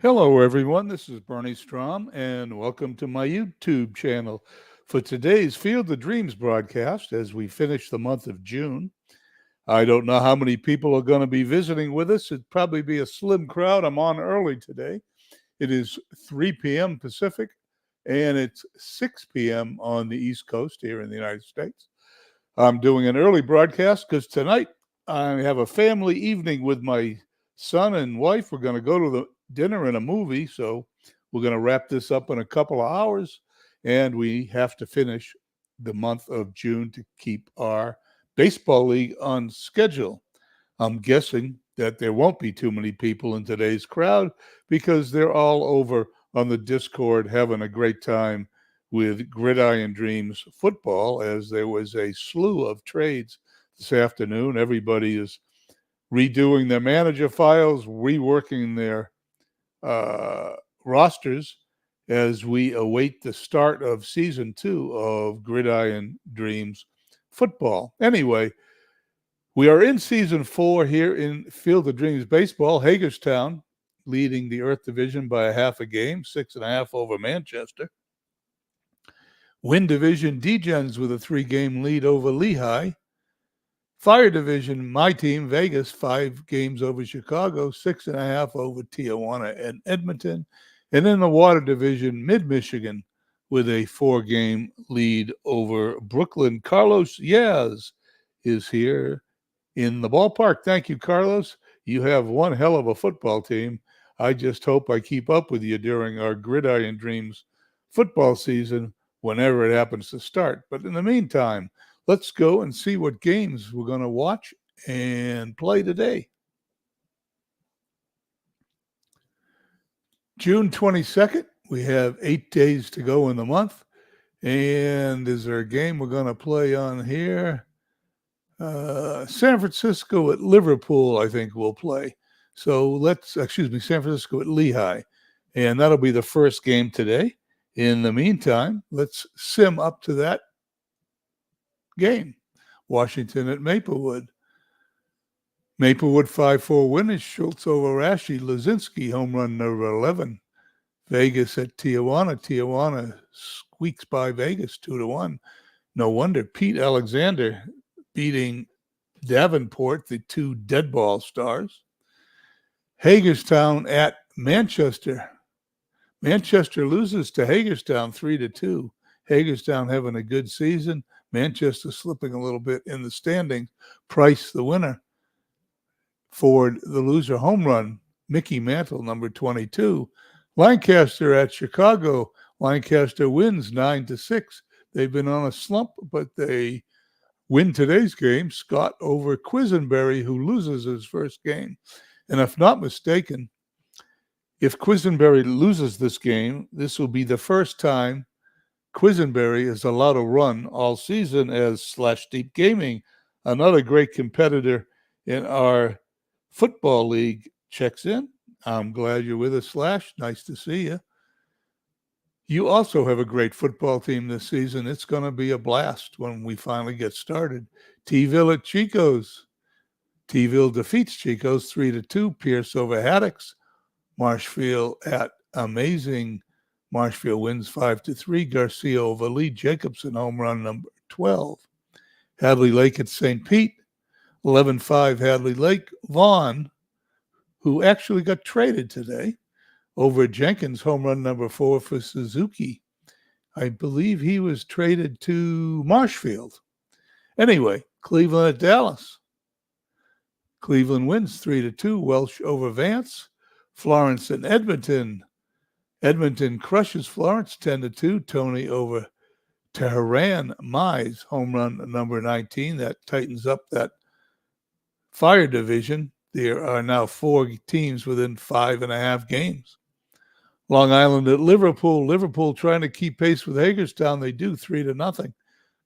Hello, everyone. This is Bernie Strom, and welcome to my YouTube channel for today's Field of Dreams broadcast as we finish the month of June. I don't know how many people are going to be visiting with us. It'd probably be a slim crowd. I'm on early today. It is 3 p.m. Pacific, and it's 6 p.m. on the East Coast here in the United States. I'm doing an early broadcast because tonight I have a family evening with my son and wife. We're going to go to the dinner and a movie, so we're going to wrap this up in a couple of hours, and we have to finish the month of June to keep our baseball league on schedule. I'm guessing that there won't be too many people in today's crowd because they're all over on the Discord having a great time with Gridiron Dreams football, as there was a slew of trades this afternoon. Everybody is redoing their manager files, reworking their uh, rosters as we await the start of season 2 of Gridiron Dreams football. Anyway, we are in season 4 here in Field of Dreams baseball. Hagerstown leading the Earth Division by a half a game, 6.5 over Manchester. Win Division Degens with a 3-game lead over Lehigh. Fire Division, my team, Vegas, 5 games over Chicago, 6.5 over Tijuana and Edmonton. And in the Water Division, Mid-Michigan with a 4-game lead over Brooklyn. Carlos Yaz is here in the ballpark. Thank you, Carlos. You have one hell of a football team. I just hope I keep up with you during our Gridiron Dreams football season whenever it happens to start. But in the meantime, let's go and see what games we're going to watch and play today. June 22nd, we have 8 days to go in the month. And is there a game we're going to play on here? San Francisco at Liverpool, I think we'll play. So San Francisco at Lehigh. And that'll be the first game today. In the meantime, let's sim up to that game. Washington at Maplewood. Maplewood 5-4 win is Schultz over Rashi. Lazinski, home run number 11. Vegas at Tijuana. Tijuana squeaks by Vegas 2-1. No wonder Pete Alexander beating Davenport, the 2 dead ball stars. Hagerstown at Manchester. Manchester loses to Hagerstown 3-2. Hagerstown having a good season. Manchester slipping a little bit in the standings. Price the winner. For the loser home run, Mickey Mantle, number 22. Lancaster at Chicago. Lancaster wins 9-6. They've been on a slump, but they win today's game. Scott over Quisenberry, who loses his first game. And if not mistaken, if Quisenberry loses this game, this will be the first time Quisenberry is allowed a run all season as Slash Deep Gaming, another great competitor in our football league, checks in. I'm glad you're with us, Slash. Nice to see you. You also have a great football team this season. It's going to be a blast when we finally get started. T-Ville at Chico's. T-Ville defeats Chico's 3-2. Pierce over Haddocks. Marshfield at Amazing. Marshfield wins 5-3. Garcia over Lee Jacobson, home run number 12. Hadley Lake at St. Pete. 11-5 Hadley Lake. Vaughn, who actually got traded today, over Jenkins, home run number 4 for Suzuki. I believe he was traded to Marshfield. Anyway, Cleveland at Dallas. Cleveland wins 3-2. Welsh over Vance. Florence and Edmonton. Edmonton crushes Florence 10-2. Tony over Tehran. Mize, home run number 19. That tightens up that Fire Division. There are now 4 teams within 5.5 games. Long Island at Liverpool. Liverpool trying to keep pace with Hagerstown. They do 3-0.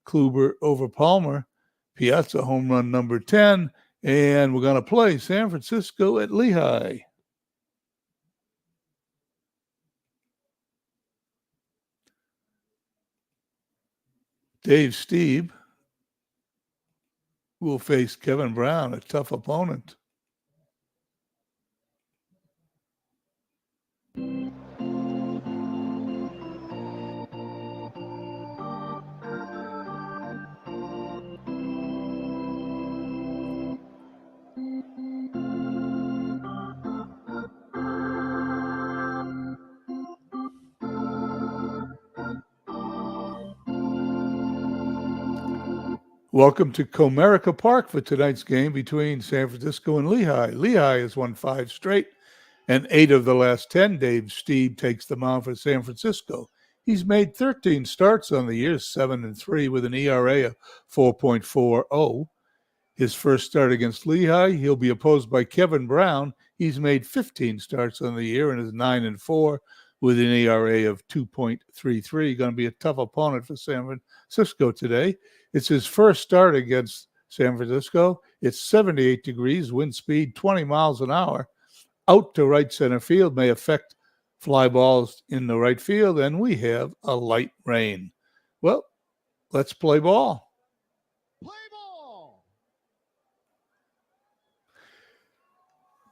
Kluber over Palmer. Piazza home run number 10. And we're going to play San Francisco at Lehigh. Dave Steeb will face Kevin Brown, a tough opponent. Welcome to Comerica Park for tonight's game between San Francisco and Lehigh. Lehigh has won 5 straight, and 8 of the last 10. Dave Stieb takes the mound for San Francisco. He's made 13 starts on the year, 7-3 with an ERA of 4.40. His first start against Lehigh, he'll be opposed by Kevin Brown. He's made 15 starts on the year and is 9-4 with an ERA of 2.33. Going to be a tough opponent for San Francisco today. It's his first start against San Francisco. It's 78 degrees, wind speed 20 miles an hour. Out to right center field may affect fly balls in the right field, and we have a light rain. Well, let's play ball.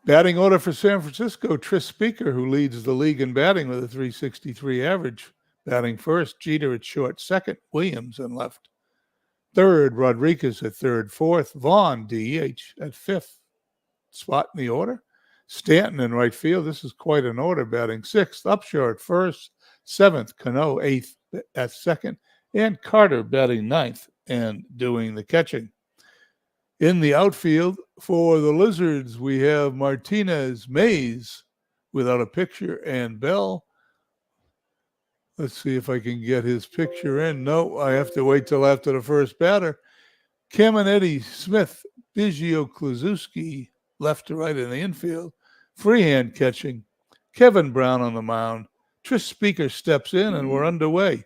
Batting order for San Francisco, Tris Speaker, who leads the league in batting with a .363 average. Batting first, Jeter at short. Second, Williams in left. Third, Rodriguez at third. Fourth, Vaughn, DH, at fifth spot in the order. Stanton in right field. This is quite an order. Batting sixth, Upshaw at first. Seventh, Cano, eighth at second. And Carter batting ninth and doing the catching. In the outfield for the Lizards, we have Martinez, Mays without a picture, and Bell. Let's see if I can get his picture in. No, I have to wait till after the first batter. Caminetti, Smith, Biggio, Kluszewski, left to right in the infield. Freehand catching. Kevin Brown on the mound. Tris Speaker steps in, and we're underway.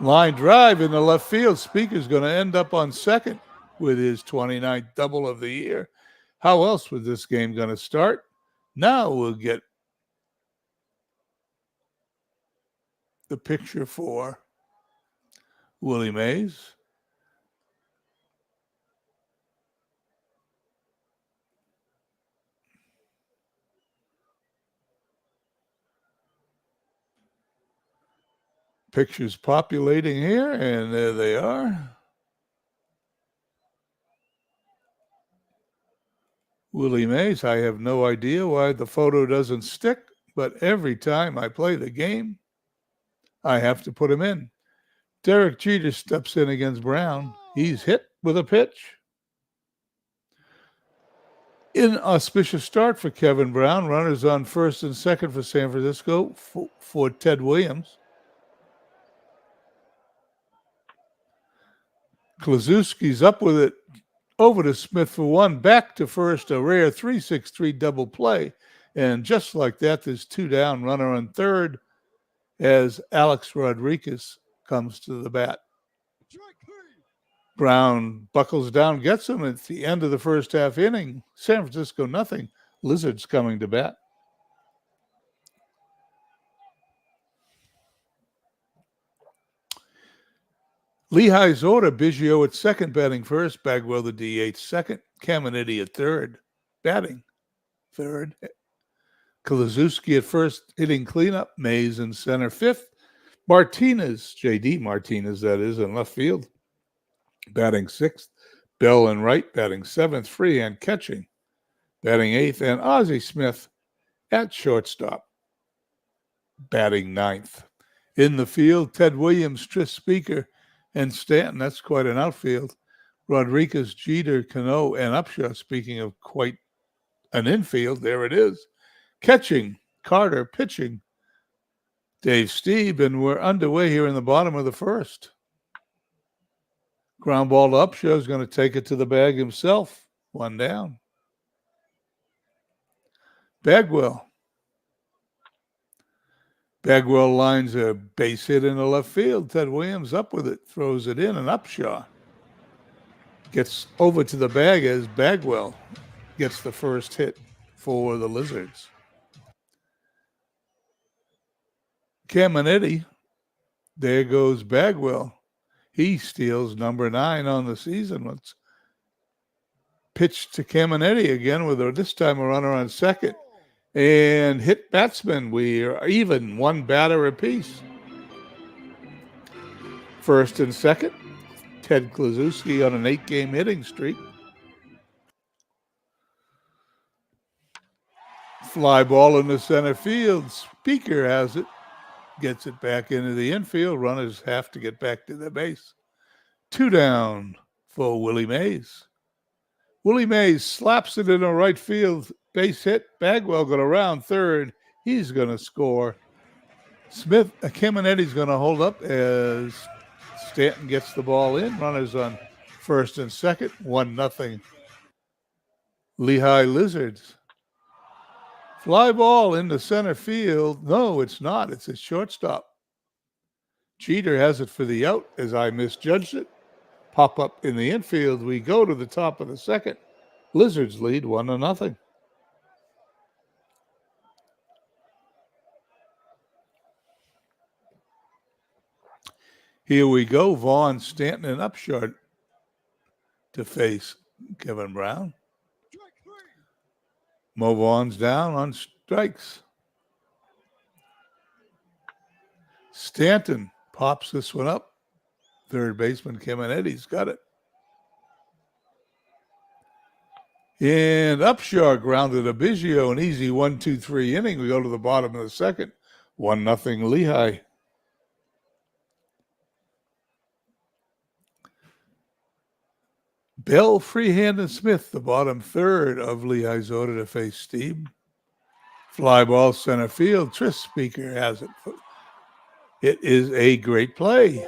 Line drive in the left field. Speaker's going to end up on second with his 29th double of the year. How else was this game going to start? Now we'll get the picture for Willie Mays. Pictures populating here, and there they are. Willie Mays, I have no idea why the photo doesn't stick, but every time I play the game, I have to put him in. Derek Jeter steps in against Brown. He's hit with a pitch. Inauspicious start for Kevin Brown. Runners on first and second for San Francisco for Ted Williams. Kluszewski's up with it. Over to Smith for one. Back to first. A rare 3-6-3 double play. And just like that, there's 2 down. Runner on third as Alex Rodriguez comes to the bat. Brown buckles down, gets him at the end of the first half inning. San Francisco nothing. Lizards coming to bat. Lehigh's order, Biggio at second, batting first. Bagwell, the DH, second. Caminetti at third, batting third. Kluszewski at first, hitting cleanup. Mays in center, fifth. Martinez, J.D. Martinez, that is, in left field, batting sixth. Bell in right, batting seventh. Freehand catching, batting eighth. And Ozzie Smith at shortstop, batting ninth. In the field, Ted Williams, Tris Speaker, and Stanton. That's quite an outfield. Rodriguez, Jeter, Cano, and Upshaw. Speaking of quite an infield, there it is. Catching, Carter. Pitching, Dave Stieb. And we're underway here in the bottom of the first. Ground ball to Upshaw is going to take it to the bag himself. 1 down. Bagwell. Bagwell lines a base hit in the left field. Ted Williams up with it, throws it in, and Upshaw gets over to the bag as Bagwell gets the first hit for the Lizards. Caminetti, there goes Bagwell. He steals number 9 on the season. Let's pitch to Caminetti again with this time a runner on second. And hit batsman. We are even, 1 batter apiece. First and second, Ted Kluszewski on an 8-game hitting streak. Fly ball in the center field. Speaker has it. gets it back into the infield. Runners have to get back to their base. 2 down for Willie Mays. Willie Mays slaps it into right field. Base hit. Bagwell going around third. He's going to score. Caminetti's going to hold up as Stanton gets the ball in. Runners on first and second. 1-0. Lehigh Lizards. Fly ball into center field. No, it's not. It's a shortstop. Jeter has it for the out as I misjudged it. Pop up in the infield. We go to the top of the second. Lizards lead 1-0. Here we go. Vaughn, Stanton, and Upshart to face Kevin Brown. Mo Vaughn's down on strikes. Stanton pops this one up. Third baseman Caminetti's got it. And Upshart grounded a Biggio, an easy 1-2-3 inning. We go to the bottom of the second. 1-0 Lehigh. Bell, Freehand, and Smith, the bottom third of Lehigh's order to face Steve. Fly ball center field. Tris Speaker has it. It is a great play.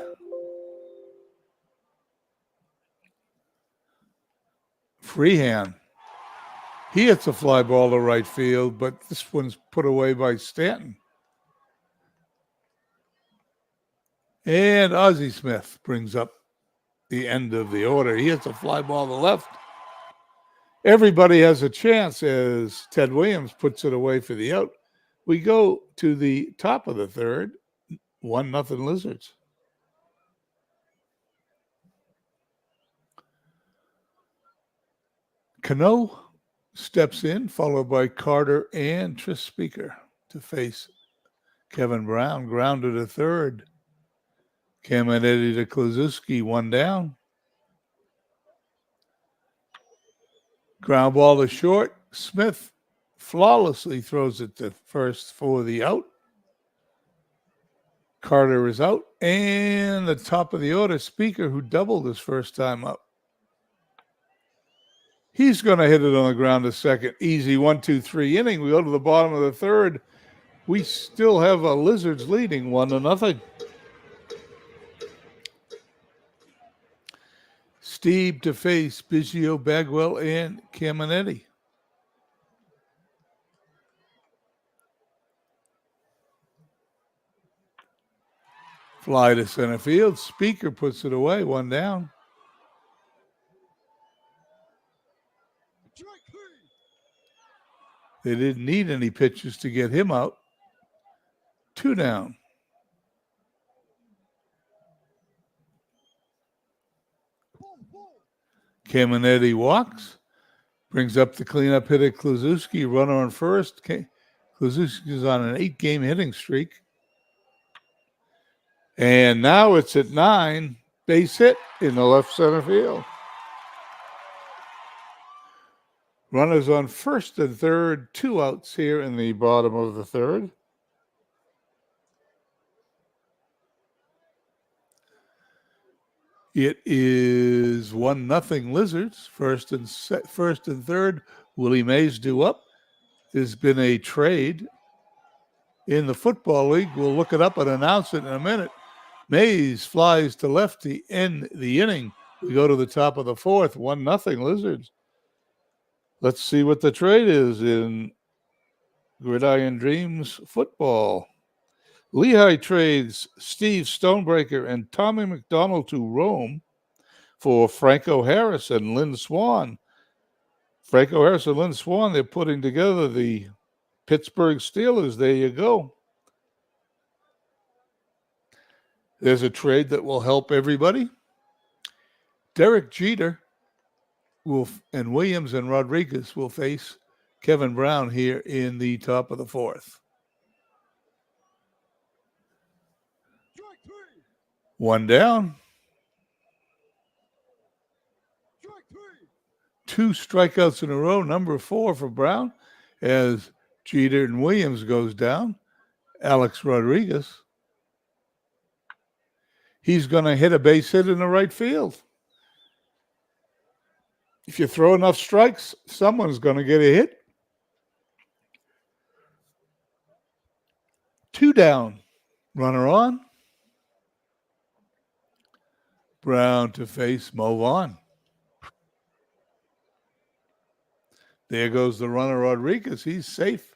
Freehand. He hits a fly ball to right field, but this one's put away by Stanton. And Ozzie Smith brings up the end of the order. He hits a fly ball to left. Everybody has a chance as Ted Williams puts it away for the out. We go to the top of the third. 1-0 Lizards. Cano steps in, followed by Carter and Tris Speaker to face Kevin Brown. Grounded to third. Caminetти to Kluszewski, 1 down. Ground ball to short. Smith flawlessly throws it to first for the out. Carter is out. And the top of the order, Speaker, who doubled his first time up. He's going to hit it on the ground to second. Easy 1-2-3 inning. We go to the bottom of the third. We still have a Lizards leading 1-0. Steve to face Biggio, Bagwell, and Caminetti. Fly to center field. Speaker puts it away. 1 down. They didn't need any pitches to get him out. 2 down. Caminetti walks, brings up the cleanup hitter Kluszewski, runner on first. Kluszewski's on an 8-game hitting streak. And now it's at 9. Base hit in the left center field. Runners on first and third, 2 outs here in the bottom of the third. It is 1-0 Lizards. First and third. Willie Mays due up. There's been a trade in the Football League. We'll look it up and announce it in a minute. Mays flies to left to end the inning. We go to the top of the fourth. 1-0 Lizards. Let's see what the trade is in Gridiron Dreams football. Lehigh trades Steve Stonebreaker and Tommy McDonald to Rome for Franco Harris and Lynn Swan. Franco Harris and Lynn Swan, they're putting together the Pittsburgh Steelers. There you go. There's a trade that will help everybody. Derek Jeter and Williams and Rodriguez will face Kevin Brown here in the top of the fourth. 1 down. 2 strikeouts in a row, number 4 for Brown, as Jeter and Williams goes down. Alex Rodriguez he's going to hit a base hit in the right field. If you throw enough strikes, someone's going to get a hit. 2 down. Runner on. Brown to face Mo Vaughn. There goes the runner, Rodriguez. He's safe.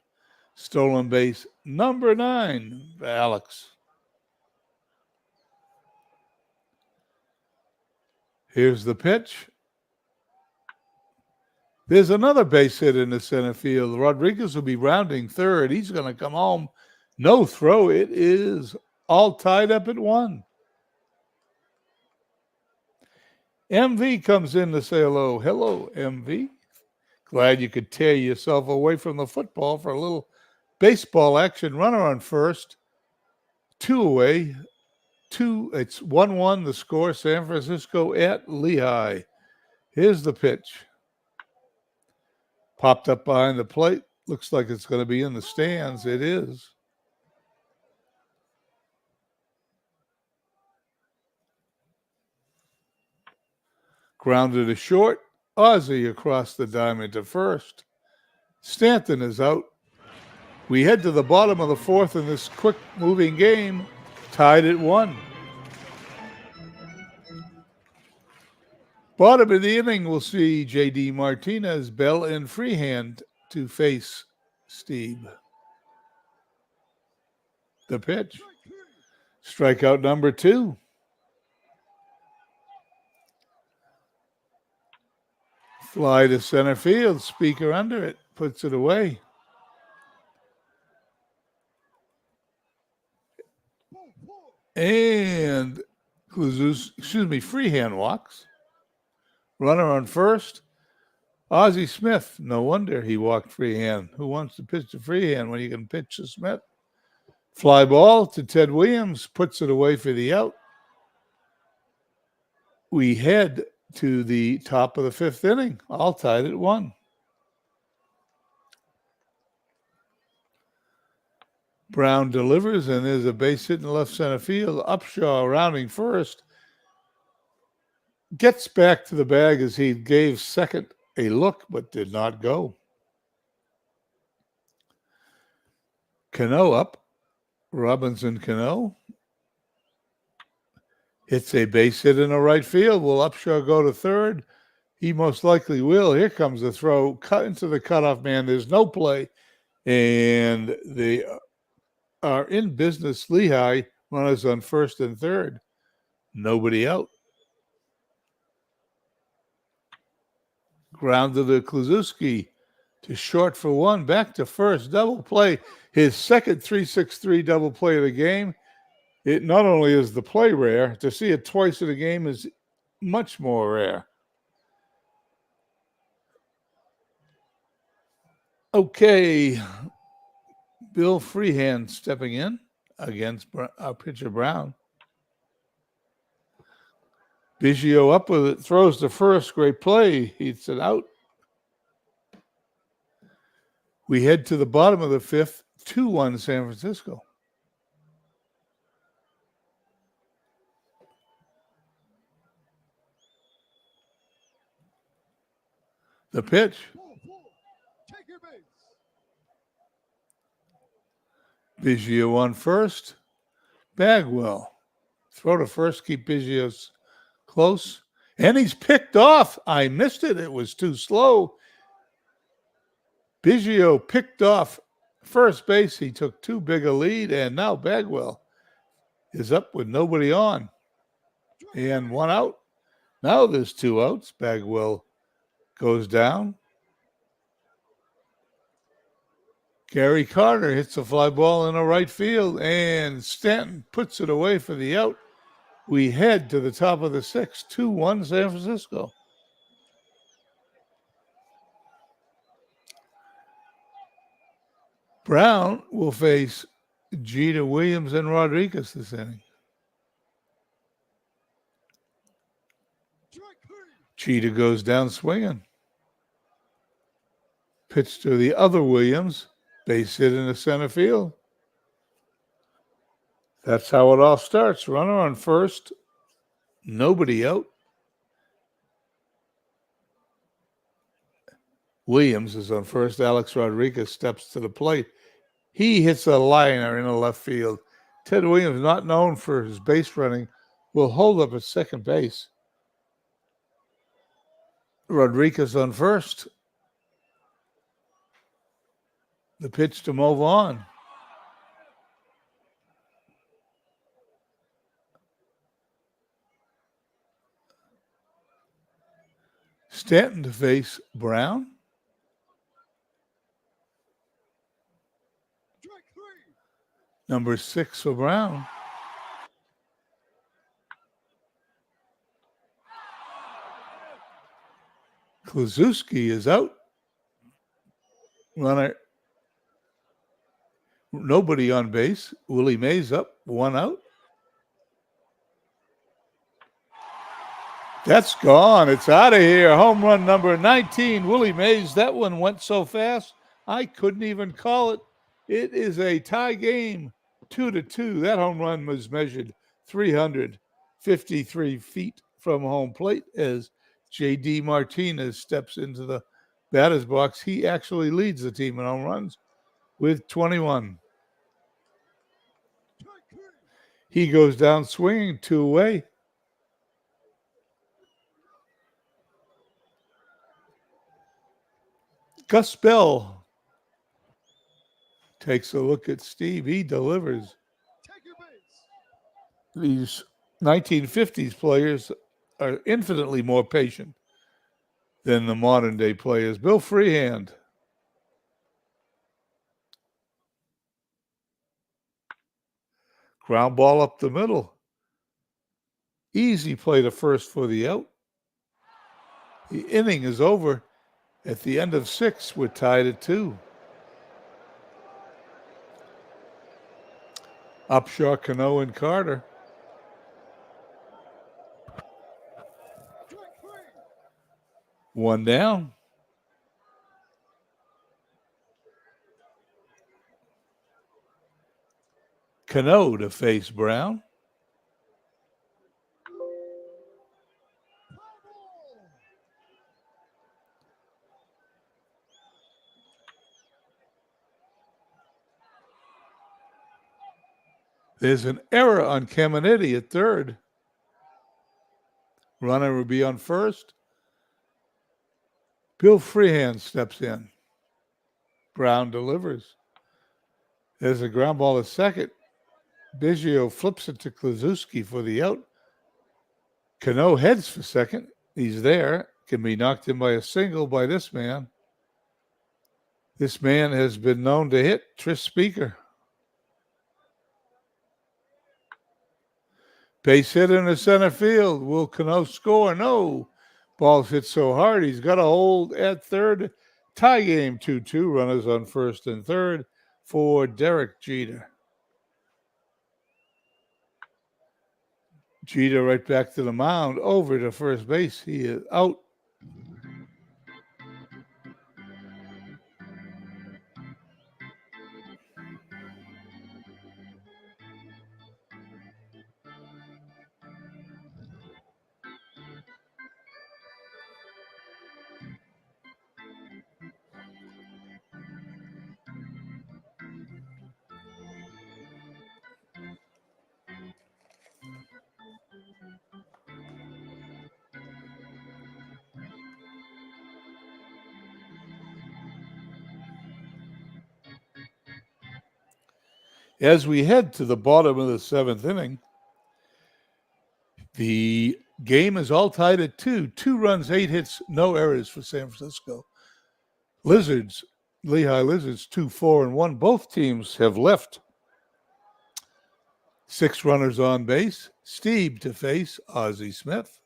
Stolen base number 9, Alex. Here's the pitch. There's another base hit in the center field. Rodriguez will be rounding third. He's going to come home. No throw. It is all tied up at 1. MV comes in to say hello. Hello, MV. Glad you could tear yourself away from the football for a little baseball action. Runner on first. 2 away. 2. It's 1-1 the score. San Francisco at Lehigh. Here's the pitch. Popped up behind the plate. Looks like it's going to be in the stands. It is. Grounded to short. Ozzie across the diamond to first. Stanton is out. We head to the bottom of the 4th in this quick-moving game. Tied at 1. Bottom of the inning, we'll see J.D. Martinez, Bell, and Freehand to face Steve. The pitch. Strikeout number 2. Fly to center field. Speaker under it. Puts it away. And Freehand walks. Runner on first. Ozzie Smith. No wonder he walked Freehand. Who wants to pitch to Freehand when you can pitch to Smith? Fly ball to Ted Williams. Puts it away for the out. We head to the top of the 5th inning. All tied at 1. Brown delivers, and there's a base hit in left center field. Upshaw rounding first. Gets back to the bag as he gave second a look, but did not go. Cano up. Robinson Cano. Hits a base hit in the right field. Will Upshaw go to third? He most likely will. Here comes the throw. Cut into the cutoff man. There's no play. And they are in business. Lehigh, runners on first and third. Nobody out. Grounded to Kluszewski to short for 1. Back to first. Double play. His second 3-6-3 double play of the game. It not only is the play rare, to see it twice in a game is much more rare. Okay. Bill Freehand stepping in against our pitcher Brown. Biggio up with it, throws to first, great play. He's it out. We head to the bottom of the 5th, 2-1 San Francisco. The pitch. Biggio on first. Bagwell. Throw to first, keep Biggio's close. And he's picked off. I missed it. It was too slow. Biggio picked off first base. He took too big a lead, and now Bagwell is up with nobody on. And 1 out. Now there's 2 outs. Bagwell goes down. Gary Carter hits a fly ball in the right field, and Stanton puts it away for the out. We head to the top of the 6th, 2-1 San Francisco. Brown will face Jeter, Williams, and Rodriguez this inning. Jeter goes down swinging. Pitch to the other Williams. Base hit in the center field. That's how it all starts. Runner on first. Nobody out. Williams is on first. Alex Rodriguez steps to the plate. He hits a liner in the left field. Ted Williams, not known for his base running, will hold up at second base. Rodriguez on first. The pitch to move on. Stanton to face Brown. Number 6 for Brown. Kluszewski is out. Runner. Nobody on base. Willie Mays up. 1 out. That's gone. It's out of here. Home run number 19. Willie Mays. That one went so fast, I couldn't even call it. It is a tie game, 2-2. That home run was measured 353 feet from home plate as J.D. Martinez steps into the batter's box. He actually leads the team in home runs with 21. He goes down swinging, 2 away. Gus Bell takes a look at Steve. He delivers. These 1950s players are infinitely more patient than the modern day players. Bill Freehand. Ground ball up the middle. Easy play to first for the out. The inning is over. At the end of 6, we're tied at 2. Upshaw, Cano, and Carter. One down. Cano to face Brown. There's an error on Caminiti at third. Runner will be on first. Bill Freehand steps in. Brown delivers. There's a ground ball at second. Biggio flips it to Kluszewski for the out. Cano heads for second. He's there. Can be knocked in by a single by this man. This man has been known to hit. Tris Speaker. Base hit in the center field. Will Cano score? No. Ball's hit so hard, he's got a hold at third. Tie game 2-2. Runners on first and third for Derek Jeter. Jeter right back to the mound, over to first base. He is out. As we head to the bottom of the 7th inning, the game is all tied at 2. 2 runs, 8 hits, no errors for San Francisco. Lizards, Lehigh Lizards, 2-4-1. Both teams have left. 6 runners on base. Steve to face Ozzie Smith.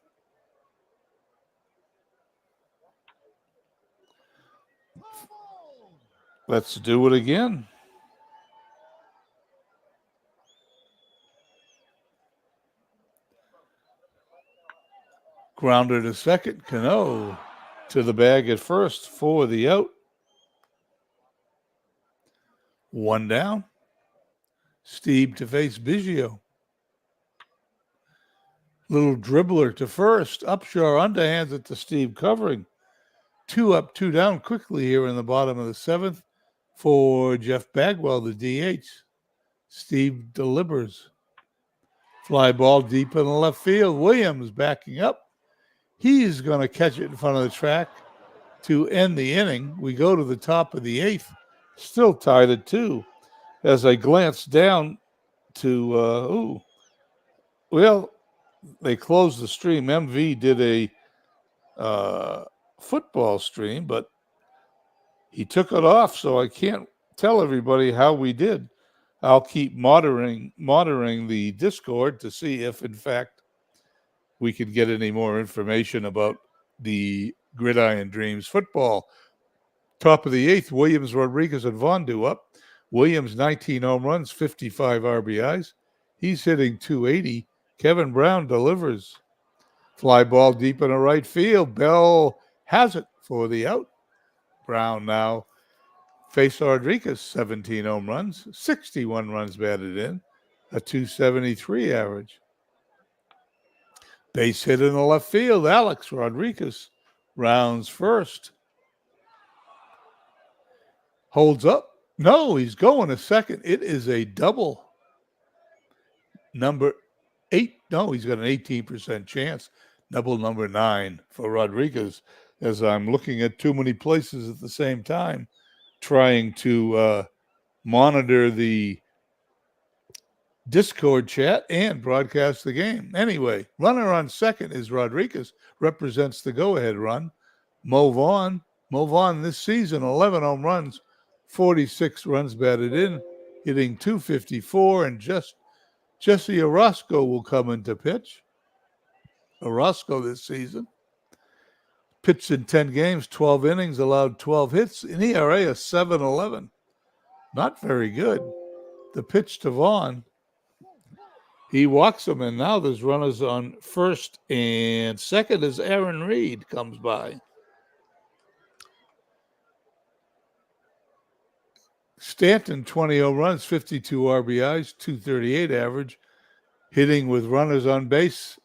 Let's do it again. Grounder to second. Cano to the bag at first for the out. 1 down. Steve to face Biggio. Little dribbler to first. Upshaw underhands it to Steve covering. 2 up, 2 down quickly here in the bottom of the 7th for Jeff Bagwell, the DH. Steve delivers. Fly ball deep in the left field. Williams backing up. He's going to catch it in front of the track to end the inning. We go to the top of the 8th, still tied at 2. As I glance down to, they closed the stream. MV did a football stream, but he took it off, so I can't tell everybody how we did. I'll keep monitoring the Discord to see if, in fact, we can get any more information about the Gridiron Dreams football. Top of the 8th, Williams, Rodriguez, and Vondu up. Williams, 19 home runs, 55 RBIs. He's hitting .280. Kevin Brown delivers. Fly ball deep in the right field. Bell has it for the out. Brown now face Rodriguez, 17 home runs, 61 runs batted in, a .273 average. Base hit in the left field. Alex Rodriguez rounds first. Holds up. No, he's going to second. It is a double. Number 8. No, he's got an 18% chance. Double number 9 for Rodriguez, as I'm looking at too many places at the same time, trying to monitor the Discord chat and broadcast the game. Anyway, runner on second is Rodriguez, represents the go-ahead run. Move on this season, 11 home runs, 46 runs batted in, hitting .254, and Jesse Orozco will come into pitch. Orozco this season pitched in 10 games, 12 innings, allowed 12 hits, an ERA of 7.11. Not very good. The pitch to Vaughn. He walks him, and now there's runners on first and second as Aaron Reed comes by. Stanton, 20 home runs, 52 RBIs, .238 average, hitting with runners on base.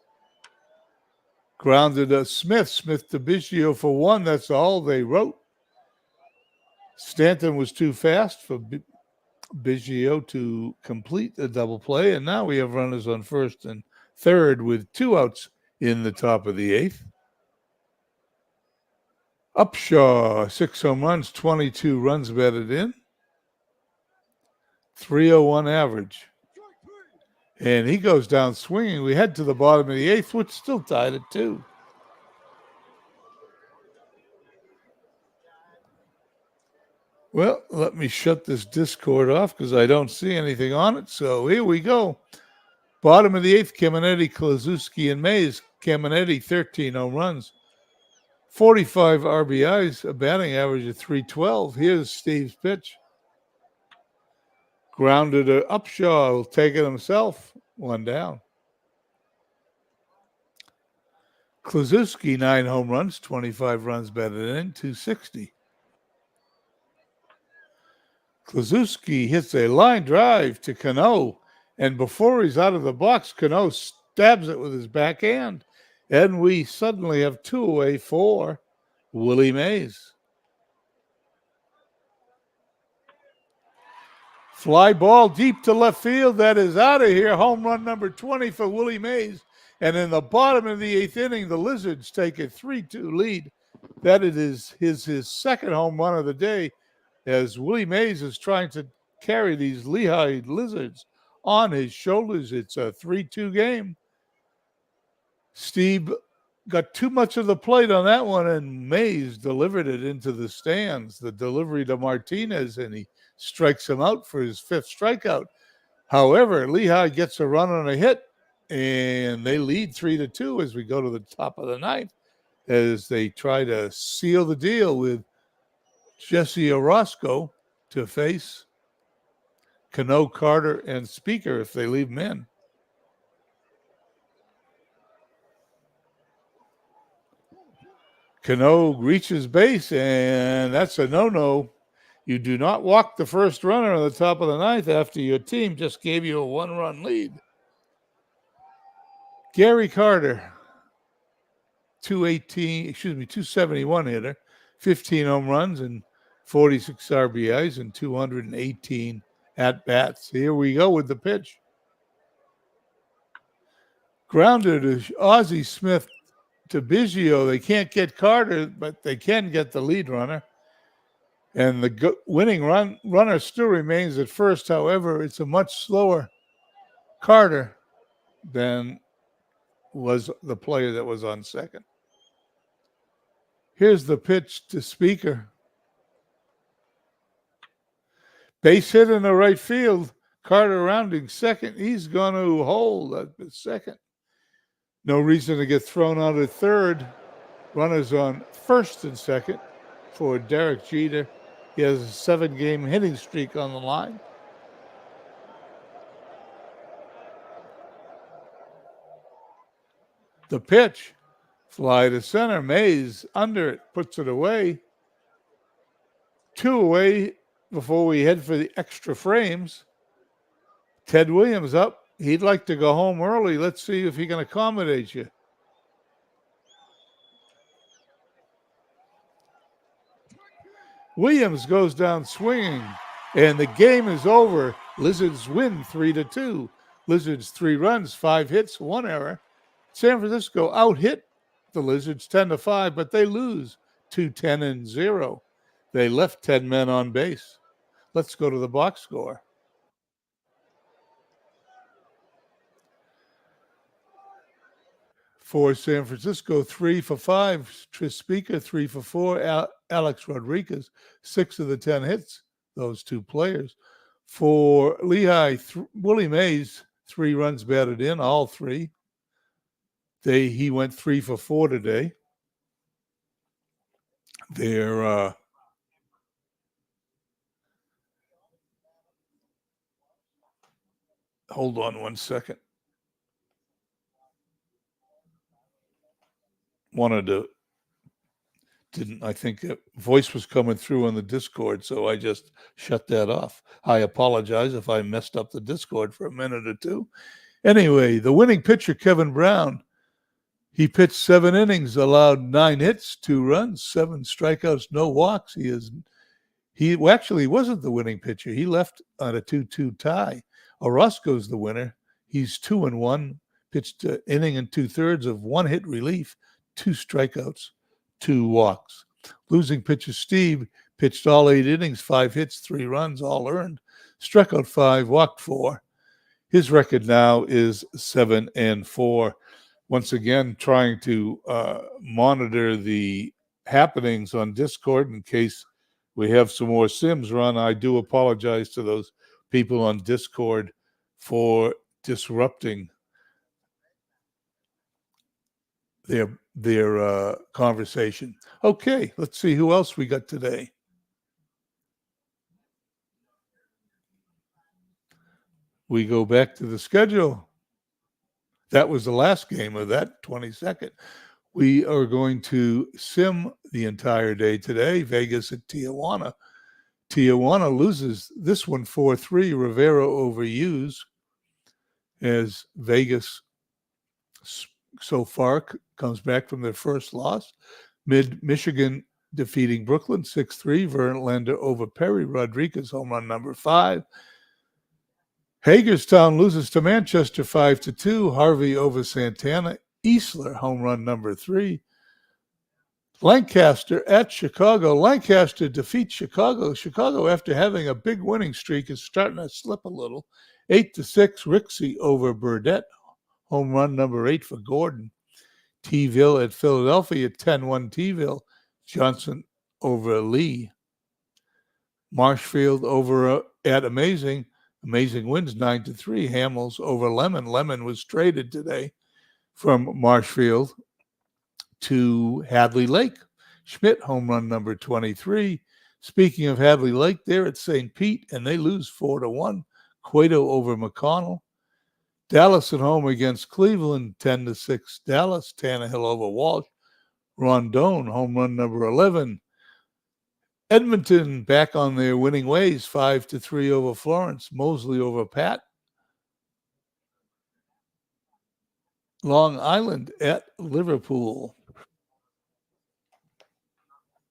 Grounded Smith to Biggio for 1. That's all they wrote. Stanton was too fast for Biggio to complete the double play, and now we have runners on first and third with 2 outs in the top of the 8th. Upshaw, 6 home runs, 22 runs batted in, .301 average. And he goes down swinging. We head to the bottom of the 8th, which is still tied at 2. Well, let me shut this Discord off because I don't see anything on it. So here we go. Bottom of the 8th, Caminetti, Kluszewski, and Mays. Caminetti, 13 home runs, 45 RBIs, a batting average of .312. Here's Steve's pitch. Grounded to Upshaw, will take it himself. 1 down. Kluszewski, 9 home runs, 25 runs batted in, .260. Kluszewski hits a line drive to Cano, and before he's out of the box, Cano stabs it with his backhand, and we suddenly have 2 away for Willie Mays. Fly ball deep to left field. That is out of here. Home run number 20 for Willie Mays. And in the bottom of the 8th inning, the Lizards take a 3-2 lead. That is his second home run of the day, as Willie Mays is trying to carry these Lehigh Lizards on his shoulders. It's a 3-2 game. Steve got too much of the plate on that one, and Mays delivered it into the stands. The delivery to Martinez, and he strikes him out for his 5th strikeout. However, Lehigh gets a run on a hit, and they lead 3-2 as we go to the top of the 9th, as they try to seal the deal with Jesse Orozco to face Cano, Carter, and Speaker if they leave him in. Cano reaches base, and that's a no-no. You do not walk the first runner on the top of the 9th after your team just gave you a 1-run lead. Gary Carter, 271 hitter, 15 home runs and 46 RBIs and 218 at bats. Here we go with the pitch. Grounded to Ozzie Smith to Biggio. They can't get Carter, but they can get the lead runner. And the winning runner still remains at first. However, it's a much slower Carter than was the player that was on second. Here's the pitch to Speaker. Base hit in the right field. Carter rounding second. He's going to hold at second. No reason to get thrown out at third. Runners on first and second for Derek Jeter. He has a 7-game hitting streak on the line. The pitch, fly to center. Mays under it, puts it away. 2 away before we head for the extra frames. Ted Williams up. He'd like to go home early. Let's see if he can accommodate you. Williams goes down swinging, and the game is over. Lizards win 3-2. Lizards 3 runs, 5 hits, 1 error. San Francisco out-hit the Lizards 10-5, but they lose 2-10-0. They left 10 men on base. Let's go to the box score. For San Francisco, 3 for 5. Tris Speaker, 3 for 4. Alex Rodriguez, 6 of the 10 hits, those 2 players. For Lehigh, Willie Mays, 3 runs batted in, all 3. He went 3 for 4 today. They're hold on one second. I think a voice was coming through on the Discord, so I just shut that off. I apologize if I messed up the Discord for a minute or two. Anyway, the winning pitcher, Kevin Brown, he pitched 7 innings, allowed 9 hits, 2 runs, 7 strikeouts, no walks. He actually wasn't the winning pitcher. He left on a 2-2 tie. Orozco's the winner. He's 2-1, pitched an inning and 2/3 of 1 hit relief, 2 strikeouts, 2 walks. Losing pitcher Steve pitched all 8 innings, 5 hits, 3 runs, all earned. Struck out 5, walked 4. His record now is 7-4. Once again, trying to monitor the happenings on Discord in case we have some more Sims run. I do apologize to those people on Discord for disrupting their conversation. Okay, let's see who else we got today. We go back to the schedule. That was the last game of that 22nd. We are going to sim the entire day today. Vegas at Tijuana. Tijuana loses this one 4-3. Rivera over Hughes, as Vegas so far comes back from their first loss. Michigan defeating Brooklyn 6-3. Verlander over Perry. Rodriguez home run number 5. Hagerstown loses to Manchester 5-2. Harvey over Santana. Easler home run number 3. Lancaster at Chicago. Lancaster defeats Chicago. Chicago, after having a big winning streak, is starting to slip a little. 8-6. Rixey over Burdett. Home run number 8 for Gordon. T-Ville at Philadelphia. 10-1 T-Ville. Johnson over Lee. Marshfield over at Amazing. Amazing wins 9-3. Hamels over Lemon. Lemon was traded today from Marshfield to Hadley Lake. Schmidt home run number 23. Speaking of Hadley Lake, they're at St. Pete, and they lose 4-1. Cueto over McConnell. Dallas at home against Cleveland, 10-6 Dallas. Tannehill over Walsh. Rondon, home run number 11. Edmonton back on their winning ways, 5-3 over Florence. Mosley over Pat. Long Island at Liverpool.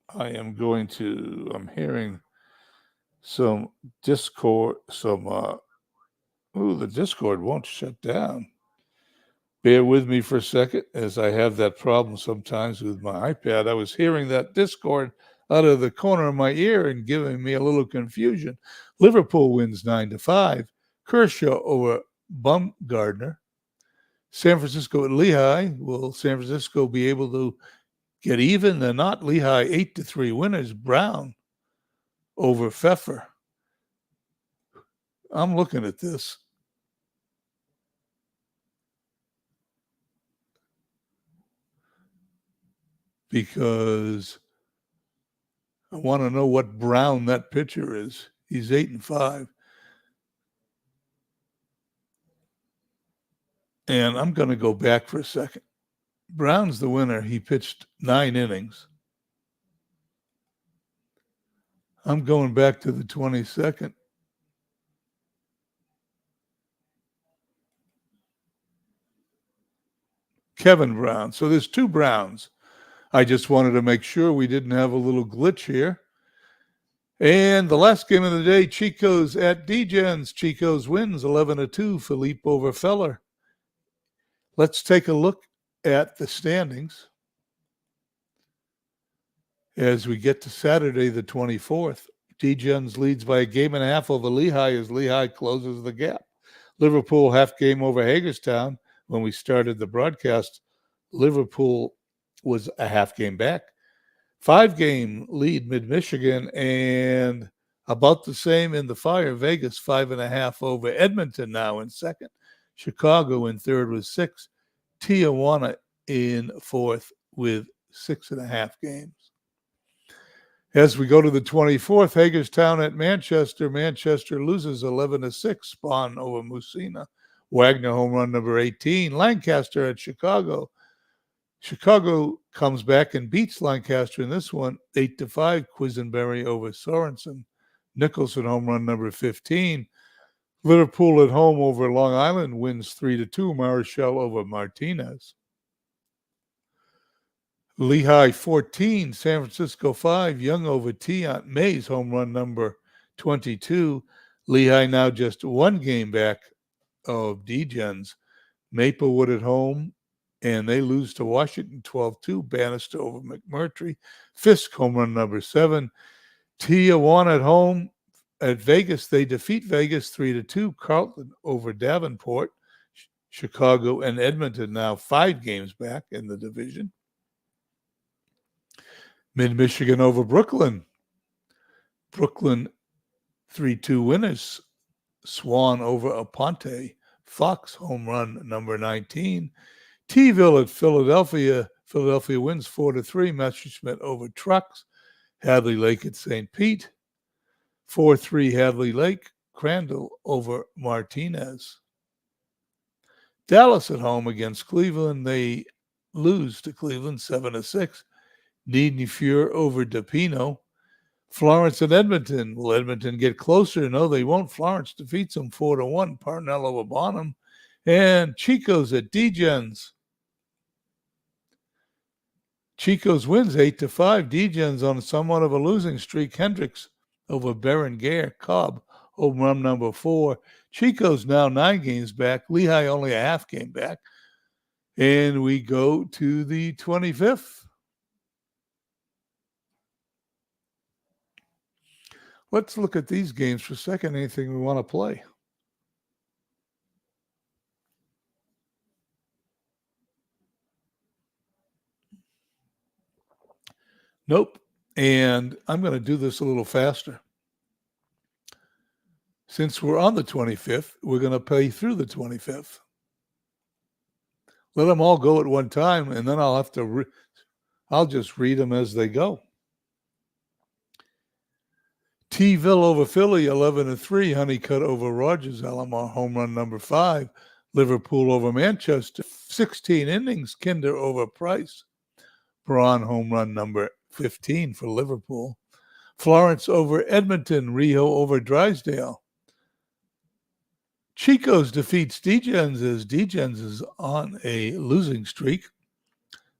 I'm hearing some Discord, the Discord won't shut down. Bear with me for a second as I have that problem sometimes with my iPad. I was hearing that Discord out of the corner of my ear and giving me a little confusion. Liverpool wins 9-5. Kershaw over Bumgardner. San Francisco at Lehigh. Will San Francisco be able to get even? They're not. Lehigh 8-3 winners. Brown over Pfeffer. I'm looking at this. Because I want to know what Brown that pitcher is. He's 8-5. And I'm going to go back for a second. Brown's the winner. He pitched 9 innings. I'm going back to the 22nd. Kevin Brown. So there's 2 Browns. I just wanted to make sure we didn't have a little glitch here. And the last game of the day, Chico's at Degens. Chico's wins 11-2. Philippe over Feller. Let's take a look at the standings as we get to Saturday, the 24th. Degens leads by a game and a half over Lehigh as Lehigh closes the gap. Liverpool half game over Hagerstown. When we started the broadcast, Liverpool was a half game back. 5-game lead Mid-Michigan, and about the same in the Fire. Vegas 5.5 over Edmonton now in second. Chicago in third with 6. Tijuana in fourth with 6.5 games. As we go to the 24th, Hagerstown at Manchester. Manchester loses 11-6. Spawn over Musina. Wagner home run number 18. Lancaster at Chicago. Chicago comes back and beats Lancaster in this one, 8-5. Quisenberry over Sorensen. Nicholson home run number 15. Liverpool at home over Long Island wins 3-2. Marichal over Martinez. Lehigh 14, San Francisco 5. Young over Tiant. Mays home run number 22. Lehigh now just 1 game back of Degens. Maplewood at home, and they lose to Washington 12-2. Bannister over McMurtry. Fisk home run number 7. Tijuana at home at Vegas. They defeat Vegas 3-2. Carlton over Davenport. Chicago and Edmonton now 5 games back in the division. Mid-Michigan over Brooklyn. Brooklyn 3-2 winners. Swan over Aponte. Fox home run number 19. T-ville at Philadelphia. Philadelphia wins 4-3. Messerschmitt over Trucks. Hadley Lake at St. Pete. 4-3 Hadley Lake. Crandall over Martinez. Dallas at home against Cleveland. They lose to Cleveland 7-6. Niedney-Fuhr over DePino. Florence and Edmonton. Will Edmonton get closer? No, they won't. Florence defeats them 4-1. Parnell over Bonham. And Chico's at Degens. Chico's wins 8-5. Degens on somewhat of a losing streak. Hendricks over Berenguer. Cobb home run number 4. Chico's now 9 games back. Lehigh only a half game back. And we go to the 25th. Let's look at these games for a second. Anything we want to play? Nope. And I'm going to do this a little faster. Since we're on the 25th, we're going to play through the 25th. Let them all go at one time, and then I'll have to I'll just read them as they go. T-ville over Philly, 11-3. Honeycutt over Rogers. Alomar home run number 5. Liverpool over Manchester, 16 innings. Kinder over Price. Braun home run number 15 for Liverpool. Florence over Edmonton. Rijo over Drysdale. Chico's defeats Degens as Degens is on a losing streak.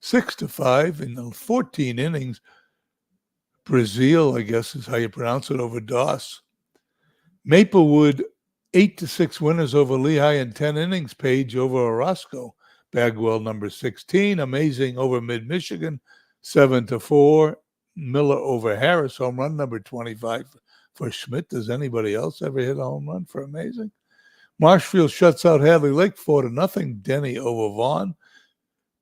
6-5 in the 14 innings. Brazil, I guess is how you pronounce it, over Doss. Maplewood, 8-6 winners over Lehigh in 10 innings. Page over Orozco. Bagwell, number 16. Amazing over Mid-Michigan, 7-4. Miller over Harris, home run number 25 for Schmidt. Does anybody else ever hit a home run for Amazing? Marshfield shuts out Hadley Lake 4-0. Denny over Vaughn.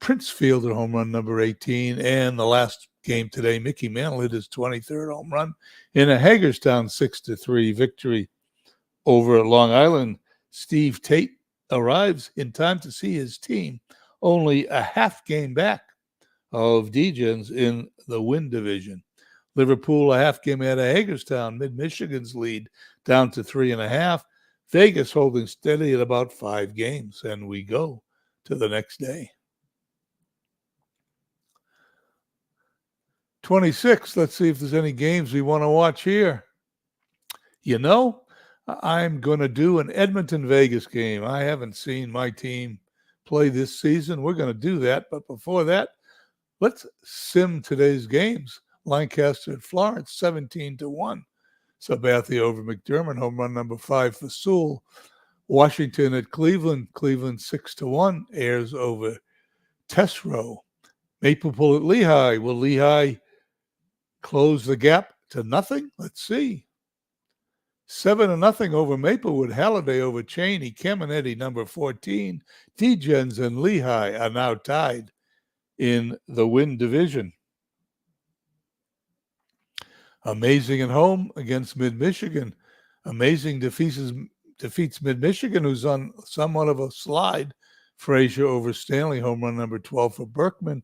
Prince Fielder home run number 18. And the last game today, Mickey Mantle hit his 23rd home run in a Hagerstown 6-3 victory over Long Island. Steve Tate arrives in time to see his team only a half game back of Degens in the Win Division. Liverpool a half game out of Hagerstown. Mid-Michigan's lead down to 3.5. Vegas holding steady at about 5 games. And we go to the next day. 26. Let's see if there's any games we want to watch here. You know, I'm going to do an Edmonton-Vegas game. I haven't seen my team play this season. We're going to do that. But before that, let's sim today's games. Lancaster at Florence, 17-1. Sabathia over McDermott, home run number 5 for Sewell. Washington at Cleveland, 6-1. Ayers over Tesreau. Maplepool at Lehigh. Will Lehigh close the gap to nothing? Let's see. 7-0 over Maplewood. Halliday over Cheney. Caminetti, number 14. Degens and Lehigh are now tied in the Win Division. Amazing at home against Mid-Michigan. Amazing defeats Mid-Michigan, who's on somewhat of a slide. Frazier over Stanley, home run number 12 for Berkman.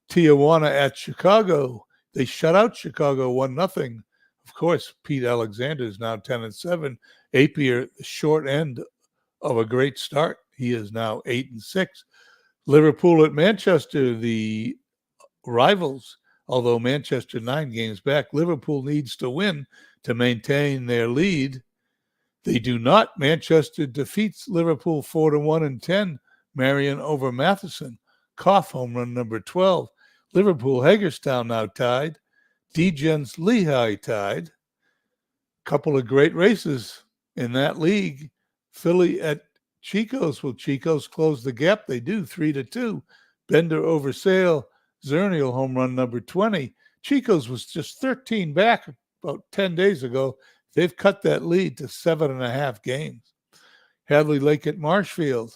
Tijuana at Chicago. They shut out Chicago 1-0. Of course, Pete Alexander is now 10-7. Apier, the short end of a great start. He is now 8-6. Liverpool at Manchester, the rivals. Although Manchester 9 games back, Liverpool needs to win to maintain their lead. They do not. Manchester defeats Liverpool 4-1 and 10. Marion over Matheson. Koff home run number 12. Liverpool Hagerstown now tied. Degens Lehigh tied. Couple of great races in that league. Philly at Chico's. Will Chico's close the gap? They do, 3-2. Bender over Sale. Zernial home run number 20. Chico's was just 13 back about 10 days ago. They've cut that lead to 7.5 games. Hadley Lake at Marshfield.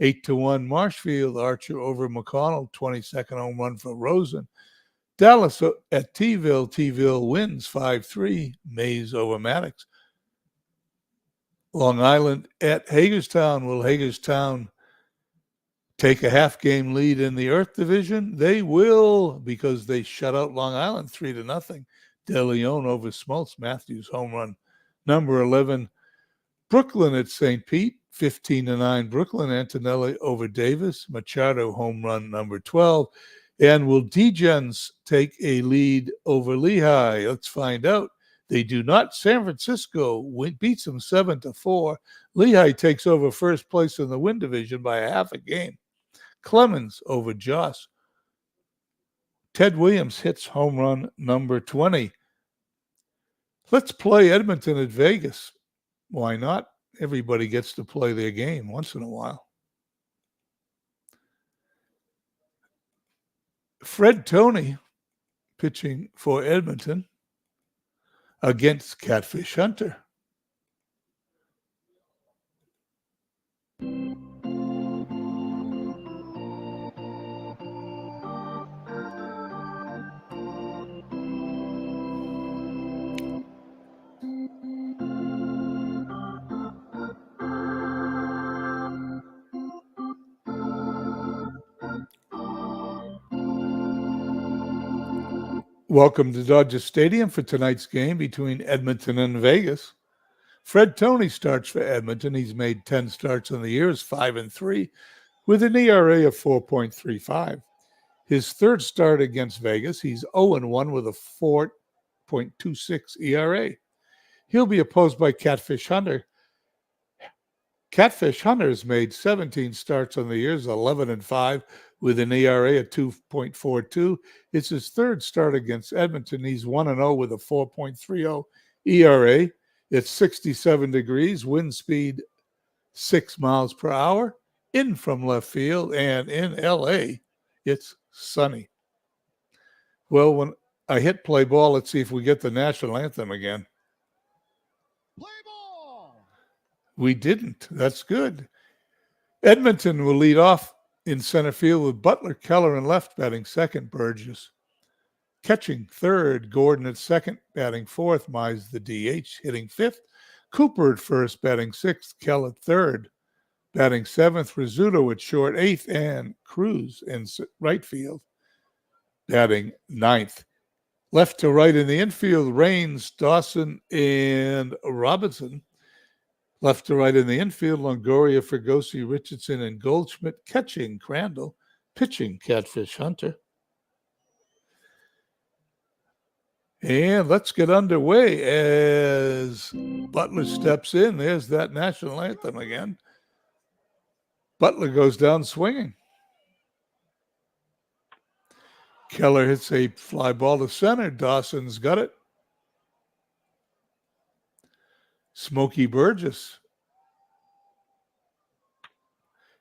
8-1 Marshfield. Archer over McConnell. 22nd home run for Rosen. Dallas at T-ville. T-ville wins 5-3. Mays over Maddox. Long Island at Hagerstown. Will Hagerstown take a half-game lead in the Earth Division? They will, because they shut out Long Island 3-0. De Leon over Smoltz. Matthews home run number 11. Brooklyn at St. Pete, 15-9 Brooklyn. Antonelli over Davis. Machado home run number 12. And will Degens take a lead over Lehigh? Let's find out. They do not. San Francisco beats them 7-4. Lehigh takes over first place in the Win Division by a half a game. Clemens over Joss. Ted Williams hits home run number 20. Let's play Edmonton at Vegas. Why not? Everybody gets to play their game once in a while. Fred Toney pitching for Edmonton against Catfish Hunter. Welcome to Dodger Stadium for tonight's game between Edmonton and Vegas. Fred Toney starts for Edmonton. He's made 10 starts on the year, is 5-3, with an ERA of 4.35. His third start against Vegas, he's 0-1 with a 4.26 ERA. He'll be opposed by Catfish Hunter. Catfish Hunters made 17 starts on the years, 11-5 with an ERA of 2.42. It's his third start against Edmonton. He's 1-0 with a 4.30 ERA. It's 67 degrees, wind speed 6 miles per hour, in from left field, and in LA, it's sunny. Well, when I hit play ball, let's see if we get the national anthem again. Play ball. We didn't. That's good. Edmonton will lead off in center field with Butler, Keller, and left, batting second, Burgess. Catching third, Gordon at second, batting fourth, Mize the DH, hitting fifth. Cooper at first, batting sixth, Keller at third, batting seventh, Rizzuto at short, eighth, and Cruz in right field, batting ninth. Left to right in the infield, Raines, Dawson, and Robinson. Left to right in the infield, Longoria, Fregosi, Richardson, and Goldschmidt. Catching, Crandall. Pitching, Catfish Hunter. And let's get underway as Butler steps in. There's that national anthem again. Butler goes down swinging. Keller hits a fly ball to center. Dawson's got it. Smokey Burgess.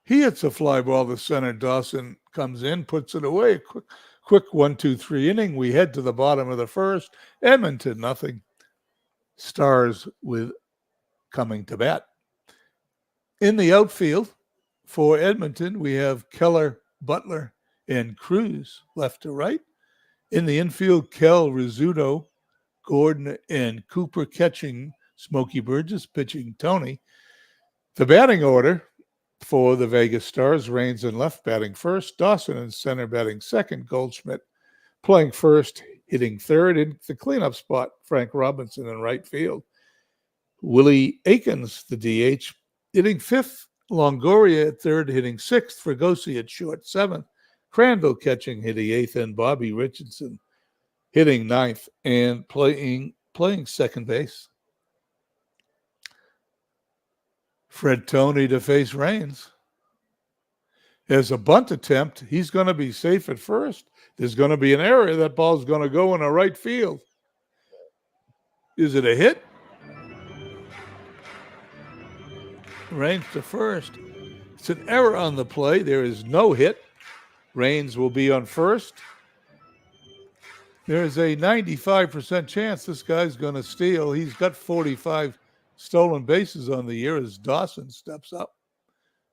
He hits a fly ball to center. Dawson comes in, puts it away. Quick 1-2-3 inning. We head to the bottom of the first. Edmonton, nothing. Stars with coming to bat. In the outfield for Edmonton, we have Keller, Butler, and Cruz left to right. In the infield, Kell, Rizzuto, Gordon, and Cooper. Catching, Smokey Burgess, pitching Tony. The batting order for the Vegas Stars, Raines in left, batting first. Dawson in center, batting second. Goldschmidt playing first, hitting third. In the cleanup spot, Frank Robinson in right field. Willie Aikens, the DH, hitting fifth. Longoria at third, hitting sixth. Fregosi at short, seventh. Crandall catching, hitting eighth, and Bobby Richardson hitting ninth and playing second base. Fred Tony to face Raines. There's a bunt attempt. He's going to be safe at first. There's going to be an error. That ball's going to go in a right field. Is it a hit? Raines to first. It's an error on the play. There is no hit. Raines will be on first. There's a 95% chance this guy's going to steal. He's got 45 stolen bases on the year as Dawson steps up.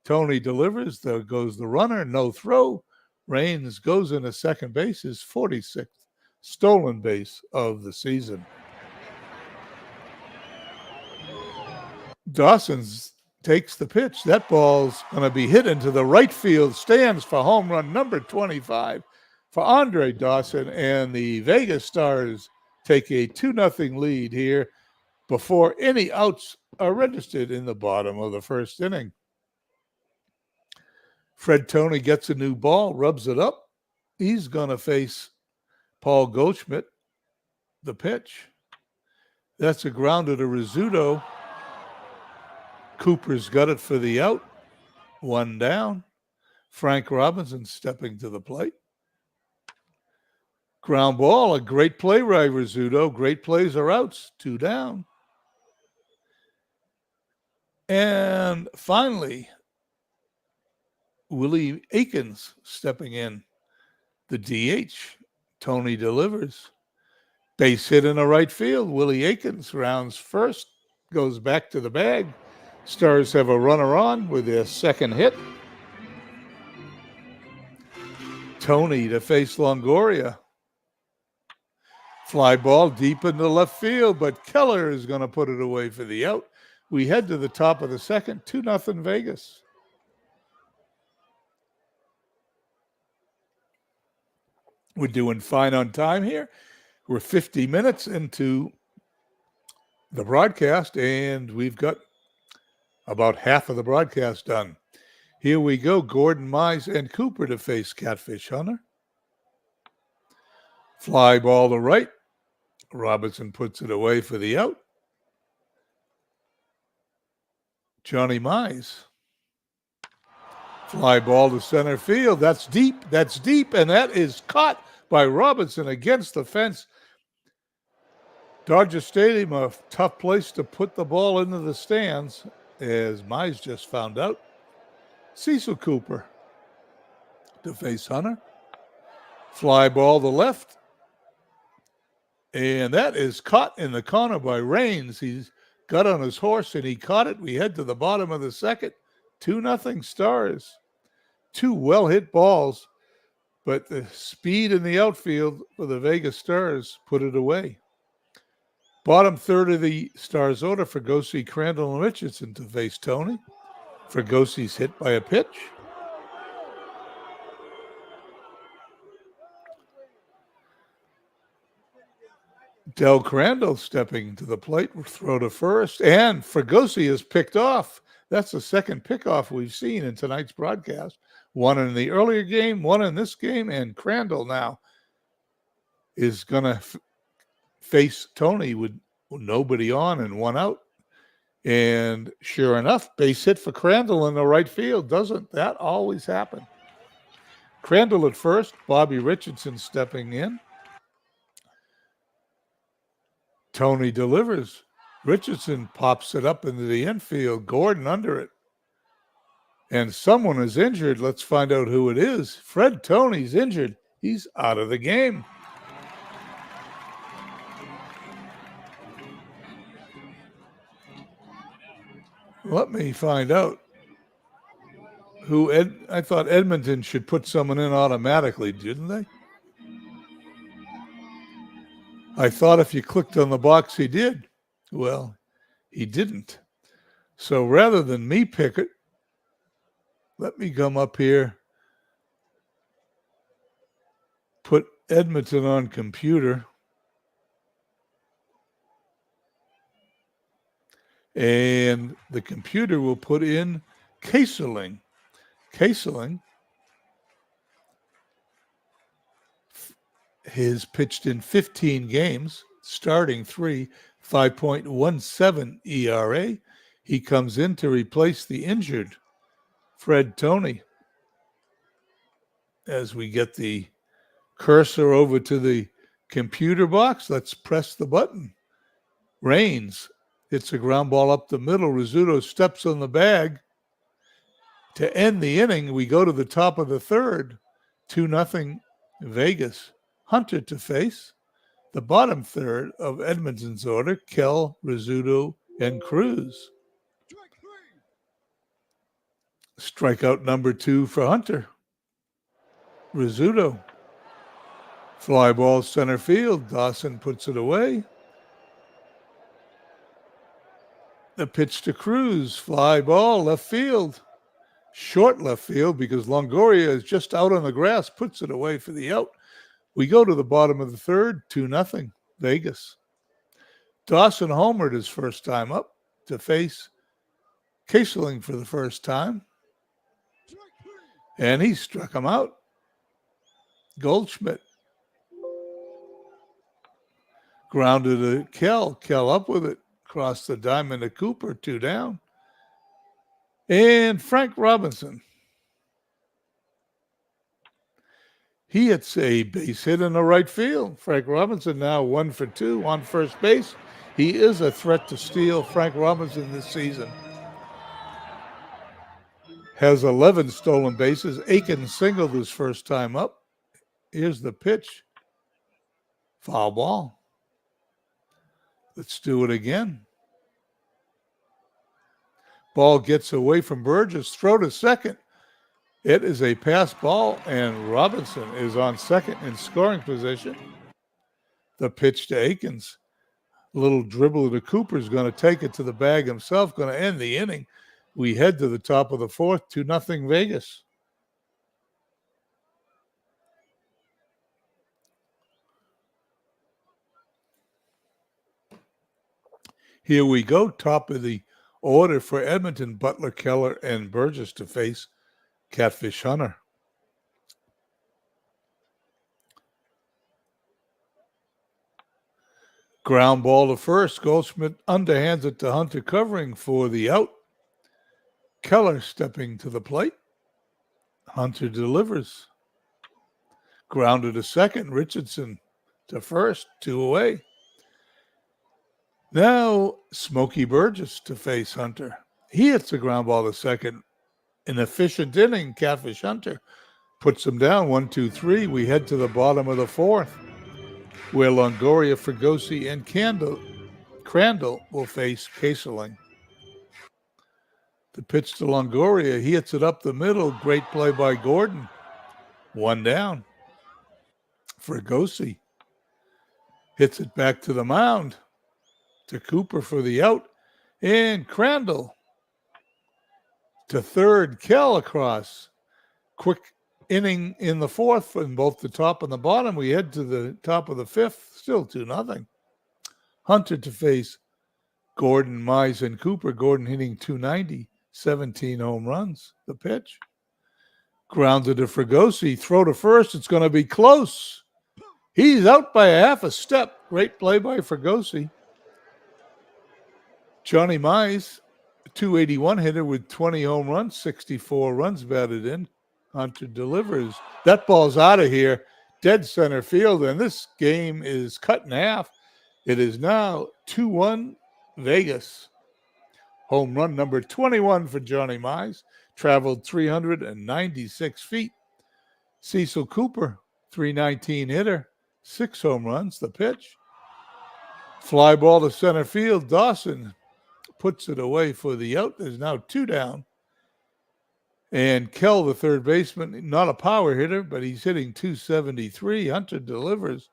Tony delivers. There goes the runner. No throw. Raines goes into second base, his 46th stolen base of the season. Dawson takes the pitch. That ball's going to be hit into the right field stands for home run number 25 for Andre Dawson, and the Vegas Stars take a 2-0 lead here before any outs are registered in the bottom of the first inning. Fred Tony gets a new ball, rubs it up. He's going to face Paul Goldschmidt, the pitch. That's a grounder to Rizzuto. Cooper's got it for the out. One down. Frank Robinson stepping to the plate. Ground ball, a great play by Rizzuto. Great plays are outs. 2 down. And finally, Willie Aikens stepping in. The DH. Tony delivers. Base hit in the right field. Willie Aikens rounds first. Goes back to the bag. Stars have a runner on with their second hit. Tony to face Longoria. Fly ball deep into left field, but Keller is going to put it away for the out. We head to the top of the second, 2-0 Vegas. We're doing fine on time here. We're 50 minutes into the broadcast, and we've got about half of the broadcast done. Here we go. Gordon, Mize, and Cooper to face Catfish Hunter. Fly ball to right. Robinson puts it away for the out. Johnny Mize. Fly ball to center field. That's deep, and that is caught by Robinson against the fence. Dodger Stadium, a tough place to put the ball into the stands, as Mize just found out. Cecil Cooper to face Hunter. Fly ball to left. And that is caught in the corner by Raines. He's got on his horse and he caught it. We head to the bottom of the second. 2-0 Stars. Two well-hit balls, but the speed in the outfield for the Vegas Stars put it away. Bottom third of the Stars order, Fregosi, Crandall, and Richardson to face Tony. Fregosi's hit by a pitch. Del Crandall stepping to the plate, throw to first, and Fregosi is picked off. That's the second pickoff we've seen in tonight's broadcast. One in the earlier game, one in this game, and Crandall now is going to face Tony with nobody on and one out. And sure enough, base hit for Crandall in the right field. Doesn't that always happen? Crandall at first, Bobby Richardson stepping in. Tony delivers. Richardson pops it up into the infield. Gordon under it. And someone is injured. Let's find out who it is. Fred Tony's injured. He's out of the game. Let me find out who I thought Edmonton should put someone in automatically, didn't they? I thought if you clicked on the box, he did. Well, he didn't. So rather than me pick it, let me come up here, put Edmonton on computer, and the computer will put in Kaserling. Kaserling has pitched in 15 games, starting 3, 5.17 ERA. He comes in to replace the injured Fred Tony. As we get the cursor over to the computer box, let's press the button. Raines hits a ground ball up the middle. Rizzuto steps on the bag. To end the inning, we go to the top of the third. 2-0 Vegas. Hunter to face. The bottom third of Edmonton's order, Kell, Rizzuto, and Cruz. Strikeout number 2 for Hunter. Rizzuto. Fly ball center field. Dawson puts it away. The pitch to Cruz. Fly ball left field. Short left field because Longoria is just out on the grass, puts it away for the out. We go to the bottom of the third, 2-0 Vegas. Dawson homered his first time up to face Kaserling for the first time. And he struck him out. Goldschmidt. Grounded to Kell. Kell up with it. Crossed the diamond to Cooper, 2 down. And Frank Robinson. He hits a base hit in the right field. Frank Robinson now 1 for 2 on first base. He is a threat to steal. Frank Robinson this season has 11 stolen bases. Aiken singled his first time up. Here's the pitch. Foul ball. Let's do it again. Ball gets away from Burgess. Throw to second. It is a pass ball, and Robinson is on second in scoring position. The pitch to Aikens. A little dribble to Cooper is going to take it to the bag himself, going to end the inning. We head to the top of the fourth, 2-0 Vegas. Here we go, top of the order for Edmonton, Butler, Keller, and Burgess to face Catfish Hunter. Ground ball to first. Goldschmidt underhands it to Hunter, covering for the out. Keller stepping to the plate. Hunter delivers. Grounded to second. Richardson to first. 2 away. Now Smokey Burgess to face Hunter. He hits a ground ball to second. An efficient inning. Catfish Hunter puts him down. 1, 2, 3. We head to the bottom of the fourth, where Longoria, Fregosi, and Crandall will face Kaserling. The pitch to Longoria. He hits it up the middle. Great play by Gordon. 1 down. Fregosi hits it back to the mound to Cooper for the out. And Crandall to third. Kell across. Quick inning in the fourth from both the top and the bottom. We head to the top of the fifth. Still 2-0. Hunter to face Gordon, Mize, and Cooper. Gordon hitting 290. 17 home runs. The pitch. Grounded to Fregosi. Throw to first. It's going to be close. He's out by a half a step. Great play by Fregosi. Johnny Mize, 281 hitter with 20 home runs, 64 runs batted in. Hunter delivers. That ball's out of here. Dead center field. And this game is cut in half. It is now 2-1 Vegas. Home run number 21 for Johnny Mize. Traveled 396 feet. Cecil Cooper, 319 hitter, 6 home runs. The pitch. Fly ball to center field. Dawson puts it away for the out. There's now 2 down. And Kell, the third baseman, not a power hitter, but he's hitting 273. Hunter delivers.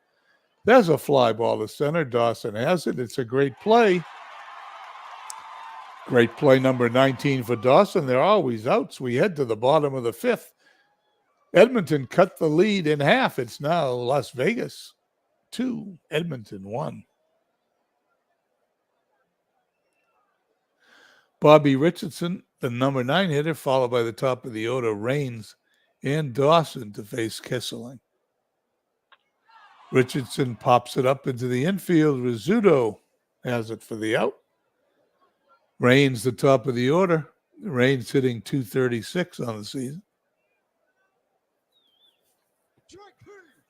There's a fly ball to center. Dawson has it. It's a great play. Great play number 19 for Dawson. They're always outs. We head to the bottom of the fifth. Edmonton cut the lead in half. It's now Las Vegas 2, Edmonton 1. Bobby Richardson, the number 9 hitter, followed by the top of the order, Raines and Dawson to face Kesseling. Richardson pops it up into the infield. Rizzuto has it for the out. Raines, the top of the order. Raines hitting 236 on the season.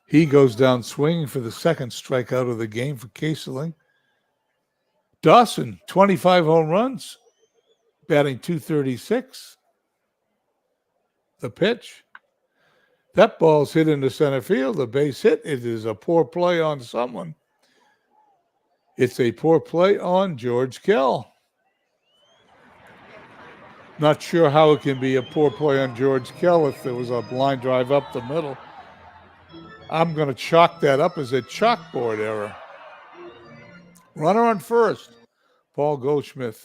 He goes down swinging for the second strikeout of the game for Kaserling. Dawson, 25 home runs, batting 236. The pitch. That ball's hit into center field, a base hit. It is a poor play on someone. It's a poor play on George Kell. Not sure how it can be a poor play on George Kell if there was a line drive up the middle. I'm going to chalk that up as a chalkboard error. Runner on first. Paul Goldschmidt.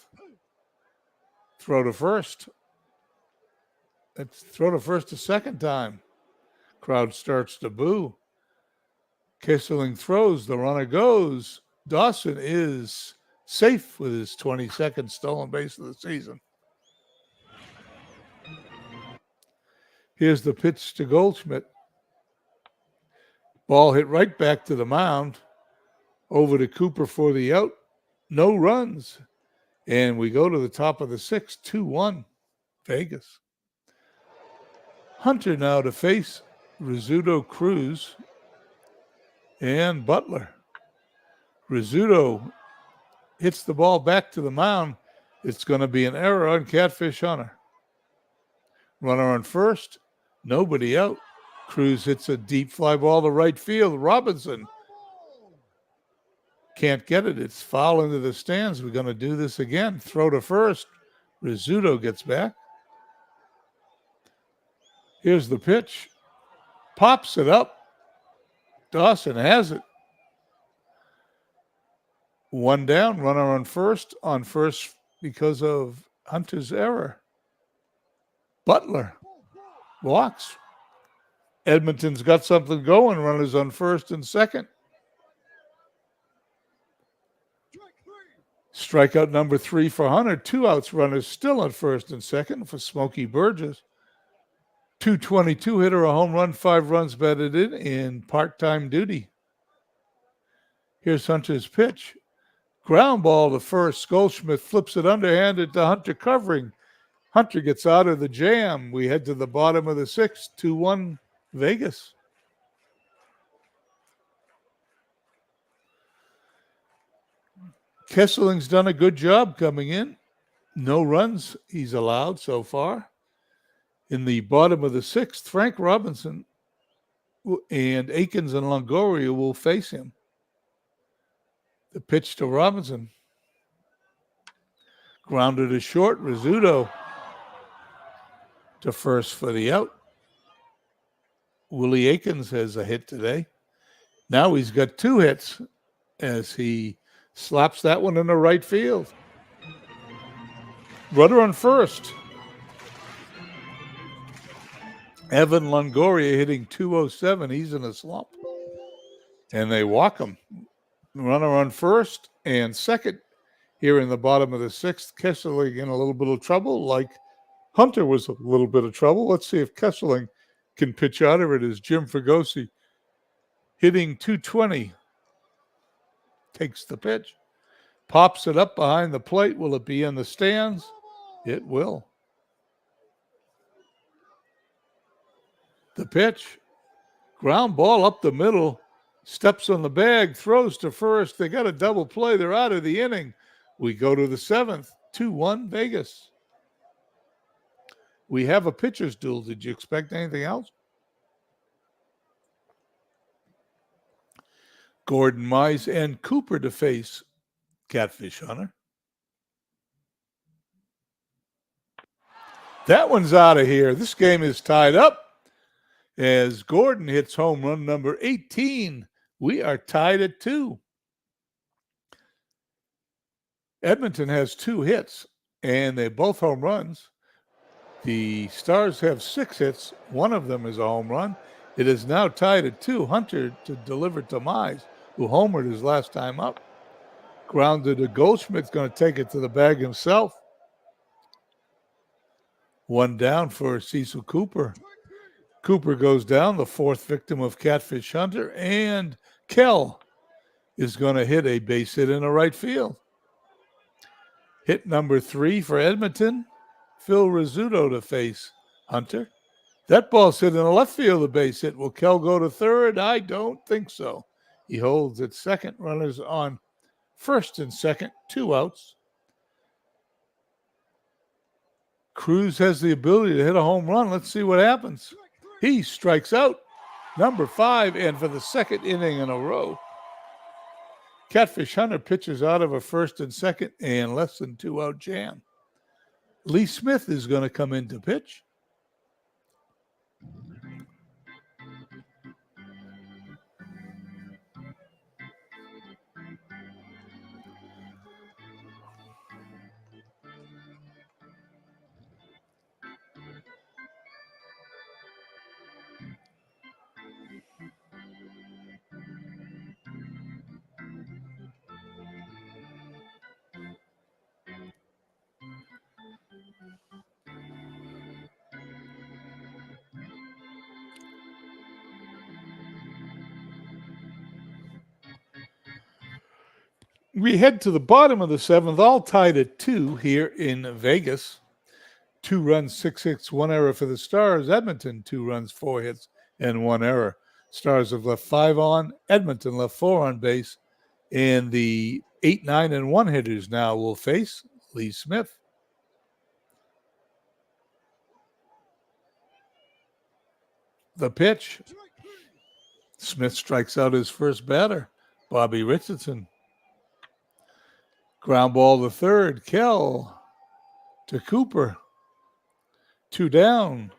Throw to first. Let's throw to first a second time. Crowd starts to boo. Kesseling throws. The runner goes. Dawson is safe with his 22nd stolen base of the season. Here's the pitch to Goldschmidt. Ball hit right back to the mound. Over to Cooper for the out. No runs. And we go to the top of the sixth, 2-1, Vegas. Hunter now to face Rizzuto, Cruz, and Butler. Rizzuto hits the ball back to the mound. It's going to be an error on Catfish Hunter. Runner on first. Nobody out. Cruz hits a deep fly ball to right field. Robinson can't get it. It's foul into the stands. We're going to do this again. Throw to first. Rizzuto gets back. Here's the pitch. Pops it up. Dawson has it. 1 down. Runner on first. On first because of Hunter's error. Butler walks. Edmonton's got something going. Runners on first and second. Strikeout number 3 for Hunter. 2 outs. Runners still on first and second for Smokey Burgess. 222 hitter, a home run, 5 runs batted in part-time duty. Here's Hunter's pitch. Ground ball to first. Goldschmidt flips it underhanded to Hunter covering. Hunter gets out of the jam. We head to the bottom of the sixth, 2-1 Vegas. Kesseling's done a good job coming in. No runs he's allowed so far. In the bottom of the sixth, Frank Robinson and Akins and Longoria will face him. The pitch to Robinson. Grounded to short. Rizzuto to first for the out. Willie Akins has a hit today. Now he's got 2 hits as he slaps that one in the right field. Runner on first. Evan Longoria hitting .207. He's in a slump. And they walk him. Runner on first and second here in the bottom of the sixth. Kesseling in a little bit of trouble, like Hunter was a little bit of trouble. Let's see if Kesseling can pitch out of it. As Jim Fregosi hitting .220. Takes the pitch. Pops it up behind the plate. Will it be in the stands? It will. The pitch. Ground ball up the middle. Steps on the bag. Throws to first. They got a double play. They're out of the inning. We go to the seventh. 2-1 Vegas. We have a pitcher's duel. Did you expect anything else? Gordon Mize and Cooper to face Catfish Hunter. That one's out of here. This game is tied up as Gordon hits home run number 18. We are tied at 2. Edmonton has 2 hits, and they're both home runs. The Stars have 6 hits. One of them is a home run. It is now tied at 2. Hunter to deliver to Mize, who homered his last time up. Grounded to Goldschmidt's going to take it to the bag himself. One down for Cecil Cooper. Cooper goes down, the 4th victim of Catfish Hunter, and Kell is going to hit a base hit in the right field. Hit number 3 for Edmonton. Phil Rizzuto to face Hunter. That ball's hit in the left field, the base hit. Will Kell go to third? I don't think so. He holds at second. Runners on first and second. 2 outs. Cruz has the ability to hit a home run. Let's see what happens. He strikes out. Number 5, and for the second inning in a row. Catfish Hunter pitches out of a first and second and less than 2 out jam. Lee Smith is going to come in to pitch. We head to the bottom of the 7th, all tied at 2 here in Vegas. 2 runs, 6 hits, 1 error for the Stars. Edmonton, 2 runs, 4 hits, and 1 error. Stars have left 5 on. Edmonton left 4 on base. And the 8, 9, and 1 hitters now will face Lee Smith. The pitch. Smith strikes out his first batter, Bobby Richardson. Ground ball to third. Kell to Cooper. 2 down.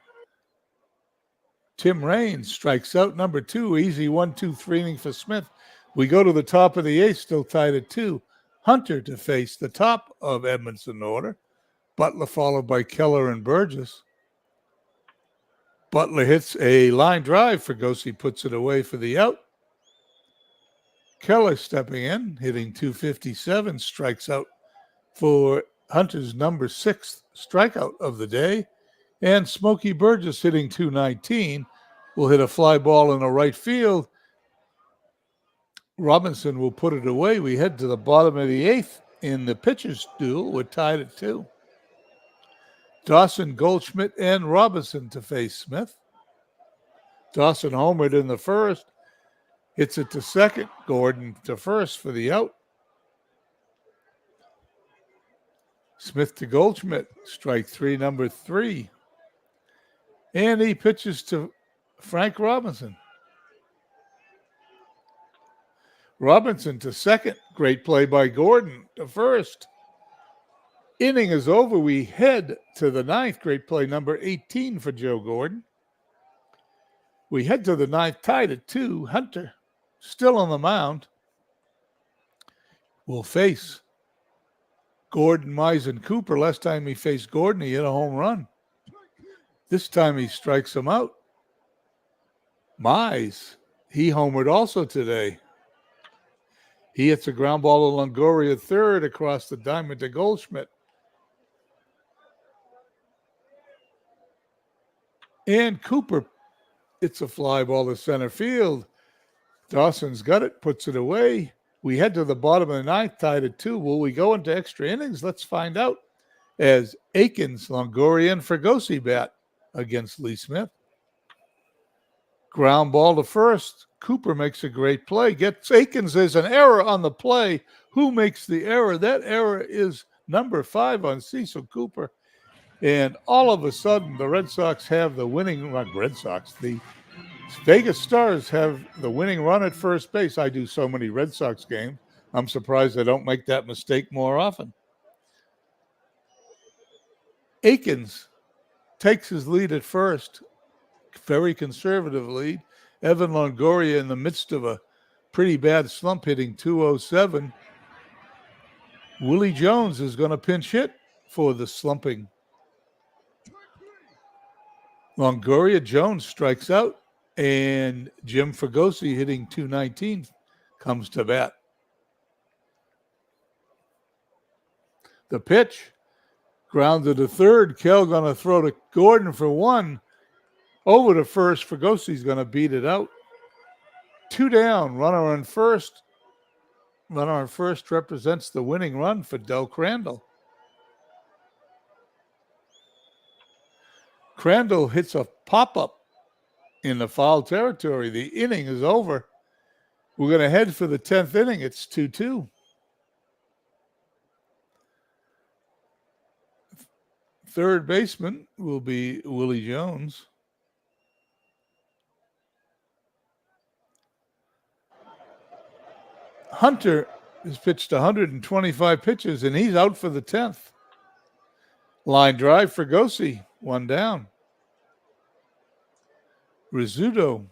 Tim Raines strikes out number 2. Easy 1-2-3 inning for Smith. We go to the top of the 8th, still tied at 2. Hunter to face the top of Edmonton order. Butler followed by Keller and Burgess. Butler hits a line drive. Fregosi puts it away for the out. Keller stepping in, hitting .257, strikes out for Hunter's number 6th strikeout of the day. And Smokey Burgess hitting .219 will hit a fly ball in the right field. Robinson will put it away. We head to the bottom of the 8th in the pitcher's duel. We're tied at 2. Dawson, Goldschmidt, and Robinson to face Smith. Dawson homered in the first. Hits it to second. Gordon to first for the out. Smith to Goldschmidt. Strike three, number 3. And he pitches to Frank Robinson. Robinson to second. Great play by Gordon to first. Inning is over. We head to the 9th. Great play number 18 for Joe Gordon. We head to the 9th, tied at 2. Hunter still on the mound. Will face Gordon, Mize, and Cooper. Last time he faced Gordon, he hit a home run. This time he strikes him out. Mize, he homered also today. He hits a ground ball to Longoria third across the diamond to Goldschmidt. And Cooper, it's a fly ball to center field. Dawson's got it, puts it away. We head to the bottom of the 9th, tied at 2. Will we go into extra innings? Let's find out. As Akins, Longoria, and Fregosi bat against Lee Smith. Ground ball to first. Cooper makes a great play. Gets Akins. There's an error on the play. Who makes the error? That error is number 5 on Cecil Cooper. And all of a sudden, the Red Sox have the winning run. The Vegas Stars have the winning run at first base. I do so many Red Sox games. I'm surprised they don't make that mistake more often. Akins takes his lead at first. Very conservative lead. Evan Longoria in the midst of a pretty bad slump, hitting .207. Willie Jones is going to pinch hit for the slumping. Longoria, Jones strikes out, and Jim Fregosi, hitting .219, comes to bat. The pitch, grounded to third. Kell going to throw to Gordon for 1. Over to first. Fregosi's going to beat it out. 2 down. Runner on first. Runner on first represents the winning run for Del Crandall. Crandall hits a pop-up in the foul territory. The inning is over. We're going to head for the 10th inning. It's 2-2. Third baseman will be Willie Jones. Hunter has pitched 125 pitches, and he's out for the 10th. Line drive for Fregosi, 1 down. Rizzuto,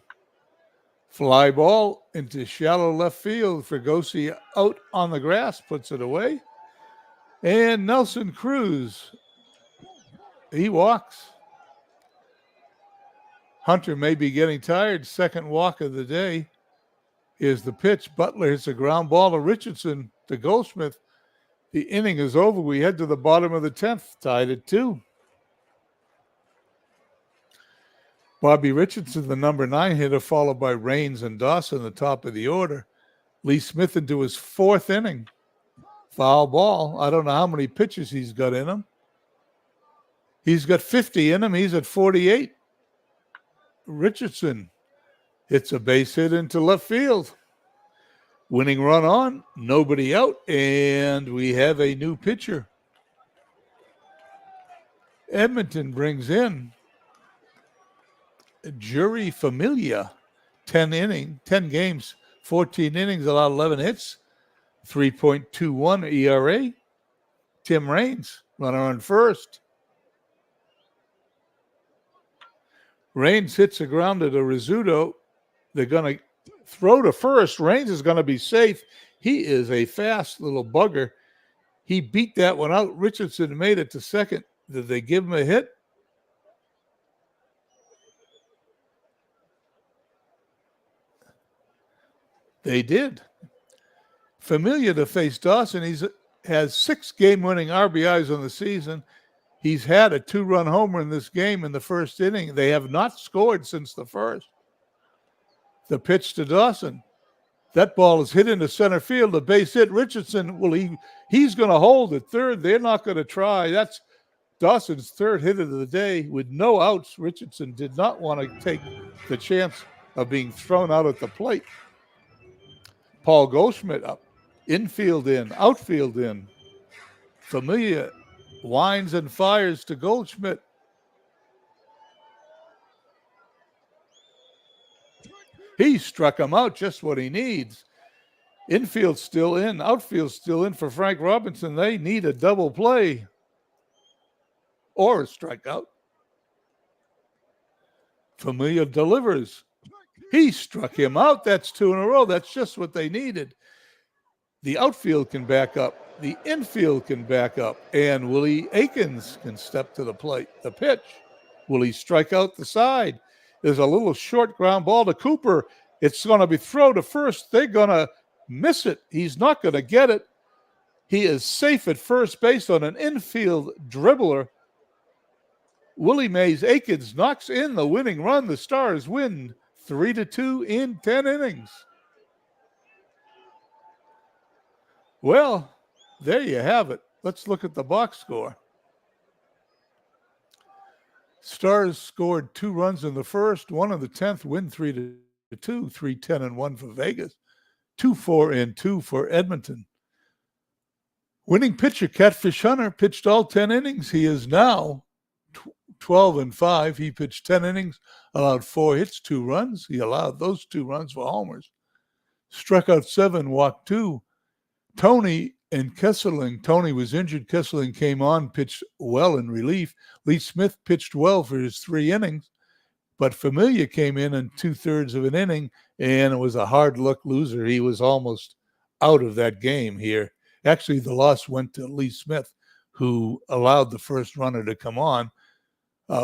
fly ball into shallow left field. Fregosi out on the grass, puts it away. And Nelson Cruz, he walks. Hunter may be getting tired. Second walk of the day. Is the pitch. Butler hits a ground ball to Richardson to Goldschmidt. The inning is over. We head to the bottom of the 10th, tied at 2. Bobby Richardson, the number 9 hitter, followed by Raines and Dawson, the top of the order. Lee Smith into his 4th inning. Foul ball. I don't know how many pitches he's got in him. He's got 50 in him. He's at 48. Richardson hits a base hit into left field. Winning run on, nobody out, and we have a new pitcher. Edmonton brings in Jury Familia, 10 games, 14 innings, allowed 11 hits, 3.21 ERA. Tim Raines, runner on first. Raines hits a grounder to Rizzuto. They're going to throw to first. Raines is going to be safe. He is a fast little bugger. He beat that one out. Richardson made it to second. Did they give him a hit? They did. Familia to face Dawson. He has 6 game-winning RBIs on the season. He's had a 2-run homer in this game in the first inning. They have not scored since the first. The pitch to Dawson. That ball is hit into center field. A base hit. Richardson, well, he's going to hold at third. They're not going to try. Dawson's third hit of the day with no outs. Richardson did not want to take the chance of being thrown out at the plate. Paul Goldschmidt up. Infield in, outfield in. Familia winds and fires to Goldschmidt. He struck him out, just what he needs. Infield still in, outfield still in for Frank Robinson. They need a double play or a strikeout. Familia delivers. He struck him out. That's 2 in a row. That's just what they needed. The outfield can back up. The infield can back up. And Willie Aikens can step to the plate. The pitch. Will he strike out the side? There's a little short ground ball to Cooper. It's going to be thrown to first. They're going to miss it. He's not going to get it. He is safe at first base on an infield dribbler. Willie Mays Aikens knocks in the winning run. The Stars win 3-2 in 10 innings. Well, there you have it. Let's look at the box score. Stars scored 2 runs in the first, 1 in the 10th, win 3-2, 3-10-1 for Vegas, 2-4-2 for Edmonton. Winning pitcher Catfish Hunter pitched all 10 innings. He is now 12-5. He pitched 10 innings, allowed 4 hits, 2 runs. He allowed those 2 runs for homers. Struck out 7, walked 2. Tony and Kesseling. Tony was injured. Kesseling came on, pitched well in relief. Lee Smith pitched well for his 3 innings, but Familia came in 2/3 of an inning, and it was a hard luck loser. He was almost out of that game here. Actually, the loss went to Lee Smith, who allowed the first runner to come on.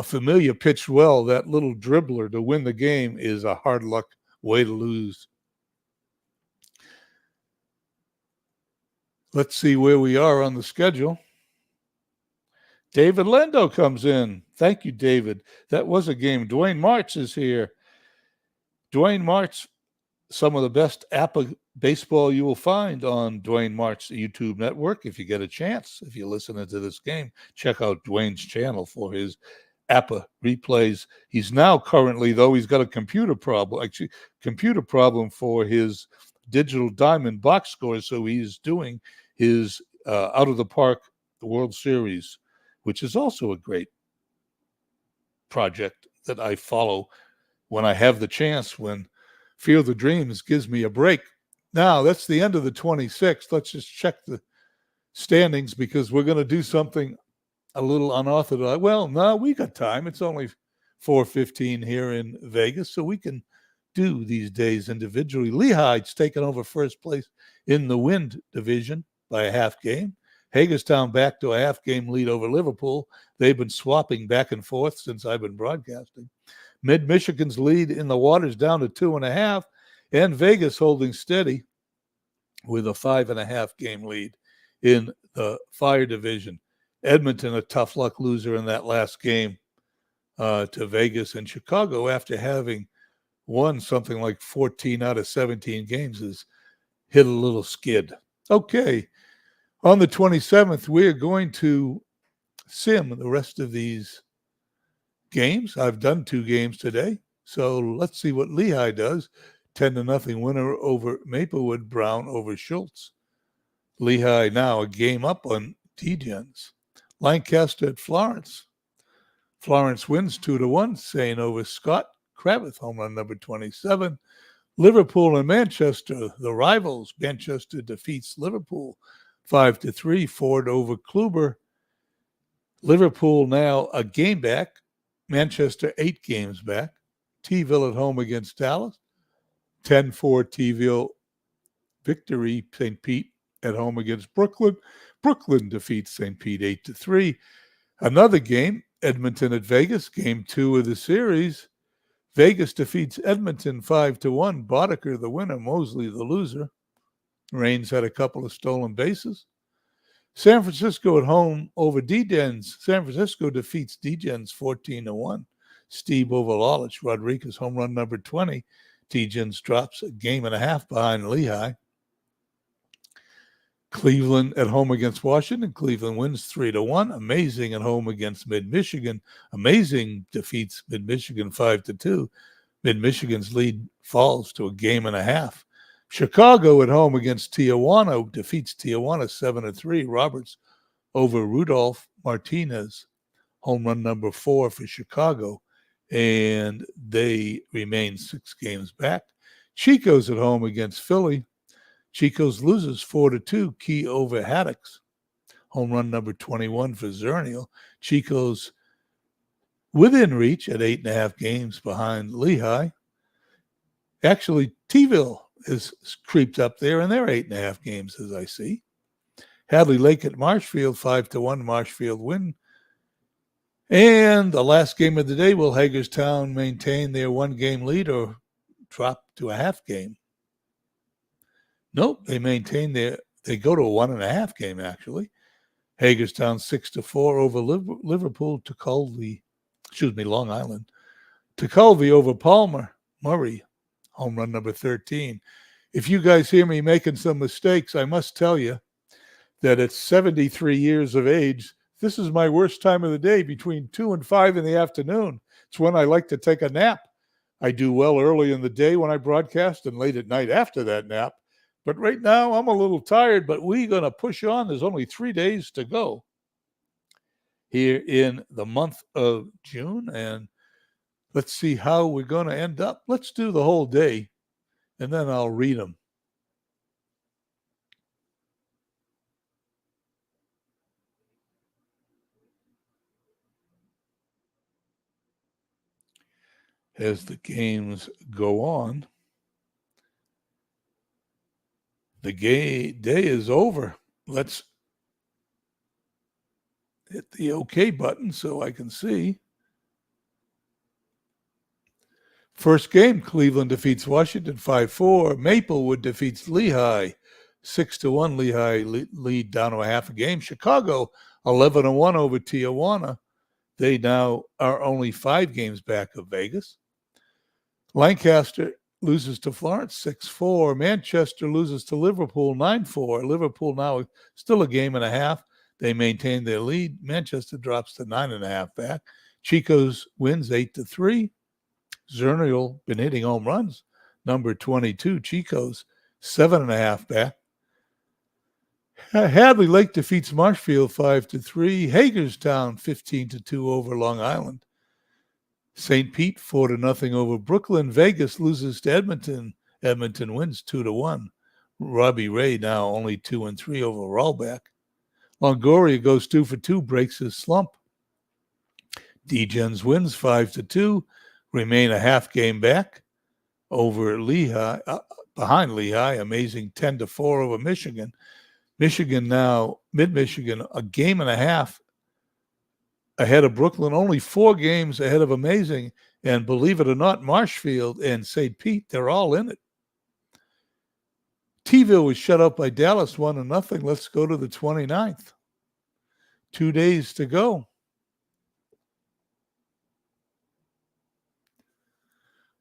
Familia pitched well. That little dribbler to win the game is a hard luck way to lose. Let's see where we are on the schedule. David Lendo comes in. Thank you, David. That was a game. Dwayne March is here. Dwayne March, some of the best APA baseball you will find on Dwayne March YouTube network. If you get a chance, if you're listening to this game, check out Dwayne's channel for his APA replays. He's now currently, though, he's got a computer problem for his Digital Diamond box scores, so he's doing his Out of the Park World Series, which is also a great project that I follow when I have the chance, when Field of Dreams gives me a break. Now, that's the end of the 26th. Let's just check the standings, because we're going to do something a little unorthodox. Well, no, we got time. It's only 4:15 here in Vegas, so we can do these days individually. Lehigh's taken over first place in the Wind division by a half game. Hagerstown back to a half game lead over Liverpool. They've been swapping back and forth since I've been broadcasting. Mid-Michigan's lead in the Waters down to 2.5, and Vegas holding steady with a 5.5 game lead in the Fire division. Edmonton, a tough luck loser in that last game to Vegas, and Chicago, after having won something like 14 out of 17 games, has hit a little skid. Okay, on the 27th, we're going to sim the rest of these games. I've done 2 games today, so let's see what Lehigh does. 10-0 winner over Maplewood, Brown over Schultz. Lehigh now a game up on Degens. Lancaster at Florence. Florence wins 2-1. St. over Scott. Kravitz, home run number 27. Liverpool and Manchester, the rivals. Manchester defeats Liverpool 5-3. Ford over Kluber. Liverpool now a game back. Manchester 8 games back. T-Ville at home against Dallas. 10-4 T-Ville victory. St. Pete at home against Brooklyn. Brooklyn defeats St. Pete 8-3. Another game, Edmonton at Vegas, game 2 of the series. Vegas defeats Edmonton 5-1. Boddicker the winner, Mosley the loser. Raines had a couple of stolen bases. San Francisco at home over Degens. San Francisco defeats Degens 14-1. Steve over Lalich. Rodriguez home run number 20. Degens drops a game and a half behind Lehigh. Cleveland at home against Washington. Cleveland wins 3-1. Amazing at home against Mid-Michigan. Amazing defeats Mid-Michigan 5-2. Mid-Michigan's lead falls to a game and a half. Chicago at home against Tijuana defeats Tijuana 7-3. Roberts over Rudolph Martinez, home run number 4 for Chicago, and they remain 6 games back. Chico's at home against Philly. Chico's loses 4-2. Key over Haddocks, home run number 21 for Zernial. Chico's within reach at 8.5 games behind Lehigh. Actually, T-ville has creeped up there, and they're 8.5 games, as I see. Hadley Lake at Marshfield, 5-1. Marshfield win. And the last game of the day, will Hagerstown maintain their 1-game lead or drop to a half game? Nope, they maintain they go to a 1.5 game, actually. Hagerstown 6-4 over Liverpool to Long Island. Tucolvie over Palmer. Murray, home run number 13. If you guys hear me making some mistakes, I must tell you that at 73 years of age, this is my worst time of the day, between 2 and 5 in the afternoon. It's when I like to take a nap. I do well early in the day when I broadcast and late at night after that nap. But right now, I'm a little tired, but we're going to push on. There's only 3 days to go here in the month of June, and let's see how we're going to end up. Let's do the whole day, and then I'll read them. As the games go on, the day is over. Let's hit the OK button so I can see. First game, Cleveland defeats Washington 5-4. Maplewood defeats Lehigh 6-1. Lehigh lead down to a half a game. Chicago 11-1 over Tijuana. They now are only 5 games back of Vegas. Lancaster loses to Florence 6-4. Manchester loses to Liverpool 9-4. Liverpool now still a game and a half. They maintain their lead. Manchester drops to 9.5 back. Chico's wins 8-3. Zernial been hitting home runs. Number 22, Chico's 7.5 back. Hadley Lake defeats Marshfield 5-3. Hagerstown 15-2 over Long Island. St. Pete 4-0 over Brooklyn. Vegas loses to Edmonton. Edmonton wins 2-1. Robbie Ray now only 2-3 over Rollback. Longoria goes 2-2, breaks his slump. D-Gens wins 5-2, remain a half game back over Lehigh, behind Lehigh. Amazing 10-4 over Michigan. Michigan now, Mid-Michigan, a game and a half ahead of Brooklyn, only 4 games ahead of Amazing. And believe it or not, Marshfield and St. Pete, they're all in it. T-ville was shut out by Dallas 1-0. Let's go to the 29th. 2 days to go.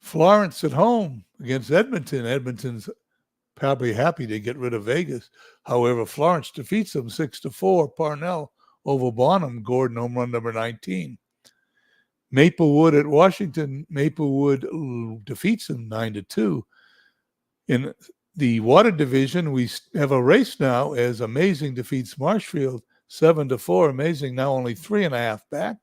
Florence at home against Edmonton. Edmonton's probably happy to get rid of Vegas. However, Florence defeats them 6-4. Parnell over Bonham. Gordon home run number 19. Maplewood at Washington. Maplewood defeats them 9-2. In the water division, we have a race now as Amazing defeats Marshfield 7-4. Amazing now only 3.5 back.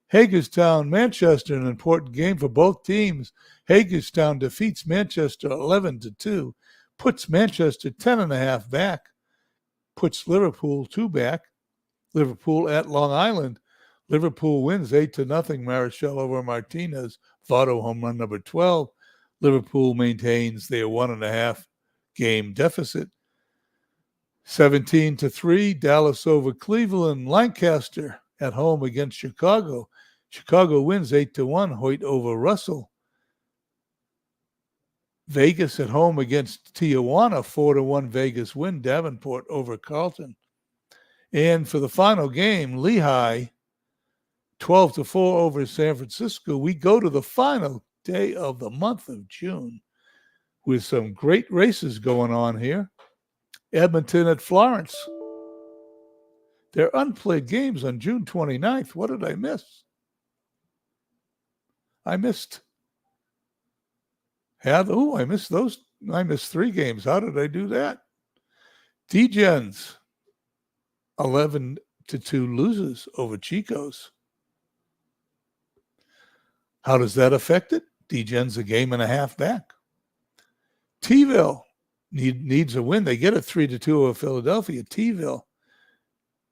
Hagerstown, Manchester, an important game for both teams. Hagerstown defeats Manchester 11-2, puts Manchester 10.5 back, puts Liverpool 2 back. Liverpool at Long Island. Liverpool wins 8-0. Marichal over Martinez. Votto home run number 12. Liverpool maintains their 1.5 game deficit. 17-3. Dallas over Cleveland. Lancaster at home against Chicago. Chicago wins 8-1. Hoyt over Russell. Vegas at home against Tijuana. 4-1 Vegas win. Davenport over Carlton. And for the final game, Lehigh 12-4 over San Francisco. We go to the final day of the month of June with some great races going on here. Edmonton at Florence. They're unplayed games on June 29th. What did I miss? I missed those. I missed 3 games. How did I do that? D-Gens 11-2 loses over Chico's. How does that affect it? D-Gen's a game and a half back. T-ville needs a win. They get a 3-2 over Philadelphia. T-ville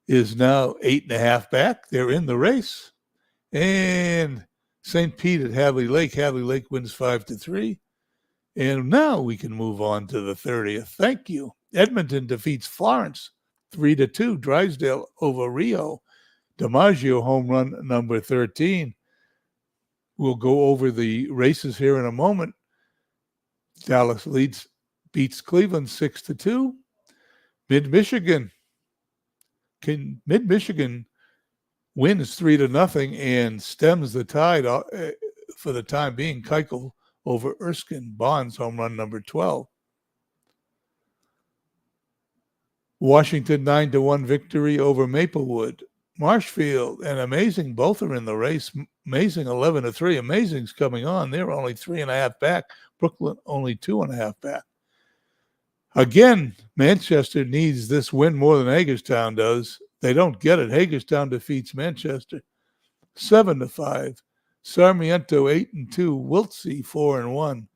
is now 8.5 back. They're in the race. And St. Pete at Hadley Lake. Hadley Lake wins 5-3. And now we can move on to the 30th. Thank you. Edmonton defeats Florence 3-2. Drysdale over Rio. DiMaggio home run number 13. We'll go over the races here in a moment. Dallas beats Cleveland 6-2. Mid-Michigan wins 3-0 and stems the tide for the time being. Keuchel over Erskine. Bonds home run number 12. Washington 9-1 victory over Maplewood. Marshfield and Amazing both are in the race. Amazing 11-3. Amazing's coming on. They're only 3.5 back. Brooklyn only 2.5 back. Again, Manchester needs this win more than Hagerstown does. They don't get it. Hagerstown defeats Manchester 7-5. Sarmiento 8-2. Wiltsey 4-1.